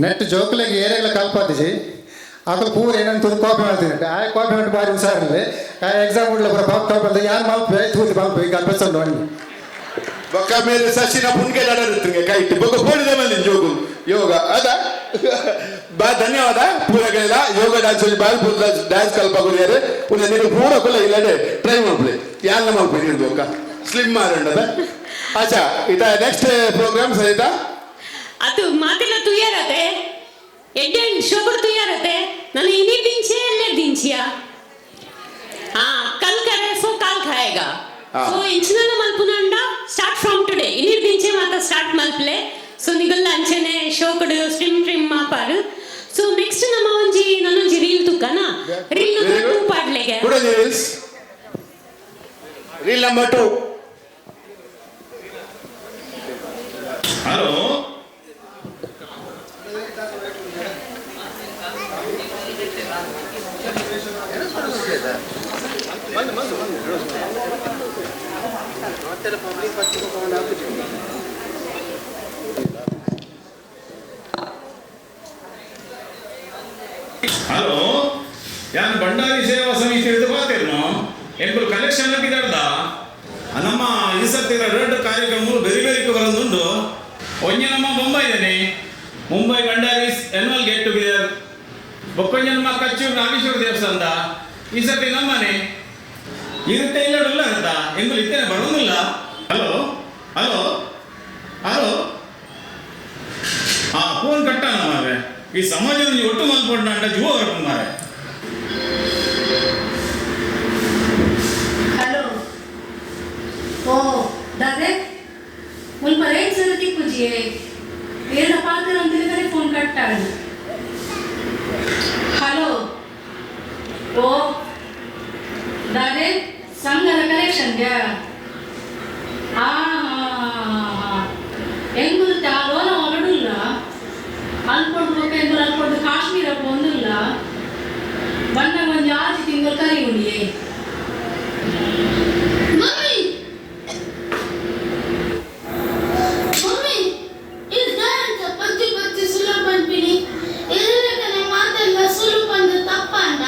ನೆಟ್ ಜೋಕುಲಿಗೆ ಏರೆಗಳ ಕಲ್ಪಾತಿಸಿ ಅದ್ರ ಪೂರ ಏನಂತ ಒಂದು ಕಾಪಿ ಮಾಡ್ತೀನಿ ಆ ಕಾಪಿ ಮಾಡಿ ಬಾರಿ ಹುಷಾರಿಲ್ಲ ಆ ಎಕ್ಸಾಮ್ ಉಡ್ಲ ಬರ ಕಾಪಿ ಅಂತ ಯಾರು ಮಲ್ಪೆ ತೂತಿ ಮಲ್ಪೆ ಈಗ ಕಲ್ಪಿಸೋದು ನೋಡಿ ಬೊಕ್ಕ ಮೇಲೆ ಸಚಿನ ಪುಣ್ಗೆ ನಡರುತ್ತಂಗೆ ಕೈಟ್ ಬೊಕ್ಕ ಕೋಡಿದ ಮೇಲೆ ಜೋಗು ಯೋಗ ಅದ ಬಾ ಧನ್ಯವಾದ ಪೂರಗೆಲ್ಲ ಯೋಗ ಡ್ಯಾನ್ಸ್ ಬಾರಿ ಪೂರ ಡ್ಯಾನ್ಸ್ ಕಲ್ಪಾಗೋದು ಒಂದು ನೀನು ಪೂರ ಕೊಲ್ಲ ಇಲ್ಲದೆ ಟ್ರೈ ಮಾಡ್ಬಿಡಿ ಯಾರ ಮಾಡ್ಬಿಡಿ ನೀನು ಬೊಕ್ಕ ಸ್ಲಿಮ್ ಮಾರಂಡದ ಅಚ್ಚಾ ಇದ ನೆಕ್ಸ್ಟ್ ಪ್ರೋಗ್ರಾಮ್ ಸಹಿತ ಅದು ಮಾತಿಲ್ಲ ತುಯ್ಯಾರತೆ ಎಡ್ಡೆ ಶೋಕರು ತುಯ್ಯಾರತೆ ನಾನು ಇನ್ನೀರ್ ದಿಂಚೆ ಎಲ್ಲೇ ದಿಂಚಿಯಾ कल करे सो काल खाएगा सो इंचना मल्पुनंड स्टार्ट फ्रॉम टुडे इनीर दिंचे माता स्टार्ट मल्पले सो निगल अंचने शोकड स्ट्रीम ट्रिम मापार सो नेक्स्ट नम ಒಂಜಿ ನನಂಜಿ ರೀಲ್ ತುಕನಾ ರೀಲ್ ನಂಬರ್ 2 ಪಾಡ್ಲೆಗೆ good reels reel number 2 hello hello ಯಾನ್ ಭಂಡಾರಿ ಸೇವಾ ಸಮಿತಿ ಹಿಡಿದು ಬಾತೇನು ಎಂಬುದು ಕಲೆಕ್ಷನ್ ಬಿದ್ದಾಡ್ದ ನಮ್ಮ ಈ ಸರ್ತಿ ಎರಡು ಕಾರ್ಯಕ್ರಮಗಳು ಬೇರೆ ಬೇರೆ ಬರೋದುಂಡು ಒಂಜಿ ನಮ್ಮ Mumbai Bhandari annual get together ಬೊಕ್ಕೊಂಜ ನಮ್ಮ ಕಚ್ಚೂರು ನಾಗೇಶ್ವರ ದೇವಸ್ಥಾನದ ಈ ಸರ್ತಿ ನಮ್ಮನೆ ಇರುತ್ತೆ ಇಲ್ಲ ಅಂತ ಎಂಬುದು ಇತ್ತೇನೆ ಬರೋದಿಲ್ಲ ಹಲೋ ಹಲೋ ಹಲೋ ಫೋನ್ ಕಟ್ಟಾನ ಮಾರೆ ಈ ಸಮಾಜದ ಒಟ್ಟು ಮಲ್ಪೊಂಡ ಅಂಡ ಜೀವ ಹೊರಕೊಂಡು ಮಾರೆ ಹಲೋ ಓ ದಾದೆ ಮುಲ್ಪ ರೇಟ್ ಸರತಿ ಕುಜಿಯೇ ಏನ ಪಾತ್ರ ಅಂತ ಹೇಳಿದರೆ ಫೋನ್ ಕಟ್ಟಾಣ ಹಲೋ ಓ ದಾದೆ ಸಂಘದ ಕಲೆಕ್ಷನ್ ಗ್ಯಾ ಎಂಗುರು ಲೋನ ಹೊರಡಿಲ್ಲ ಅನ್ಕೊಂಡು ಎಂಗುರು ಅನ್ಕೊಂಡು ಕಾಶ್ಮೀರ ಒಂದಿಲ್ಲ ಬಣ್ಣ ಒಂದು ಆಚೆ ತಿಂಗಳು ಕರಿ ಉಂಡಿಯೇ ಮಮ್ಮಿ ಮಮ್ಮಿ ಇದು ಗಾಂತ ಪತ್ತಿ ಪತ್ತಿ ಸುಲಭ ಅನ್ಪಿನಿ ಇದರ ಮಾತೆಲ್ಲ ಸುಲಭ ಅಂದ ತಪ್ಪಂಡ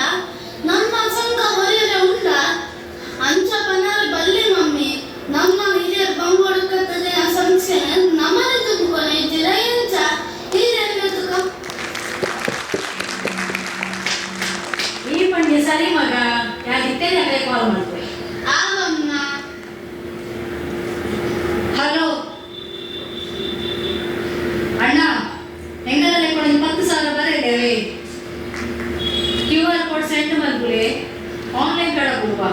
ನಮ್ಮ ಸಂಘ ಹೊರೆಯರೆ ಉಂಡ ಅಂಚ ಪನಾರ ಬಲ್ಲೆ ಮಮ್ಮಿ ನಮ್ಮ ಹಿರಿಯರ್ ಬಂಗೋಡಕತ್ತದೆ ಆ ಸಂಸ್ಥೆ ನಮ್ಮನೆ ತುಕೊನೆ ಜಿರಯಂಚ ಹಿರಿಯರ ತುಕ ಈ ಪಂಡಿ ಸರಿ ಮಗ ಯಾಗಿತ್ತೇನೆ ಅದೇ ಕಾಲ್ ಮಾಡ್ತೀವಿ ಆವಮ್ಮ ಹಲೋ ಅಣ್ಣ ಹೆಂಗದಲ್ಲಿ ಕೂಡ 20,000 ಬರೆದೇವೆ QR ಕೋಡ್ ಸೆಂಡ್ ಮಾಡ್ಬಿಡಿ ಆನ್ಲೈನ್ ಕಡ ಕೊಡುವ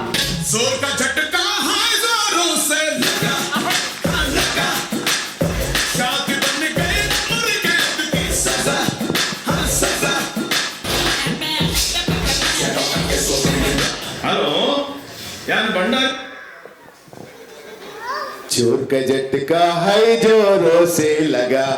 जोर का झटका है जोरों से लगा लगा शादी बन गई उम्र कैद की सजा हाँ सजा हेलो यार भंडार जोर का झटका है जोरों से लगा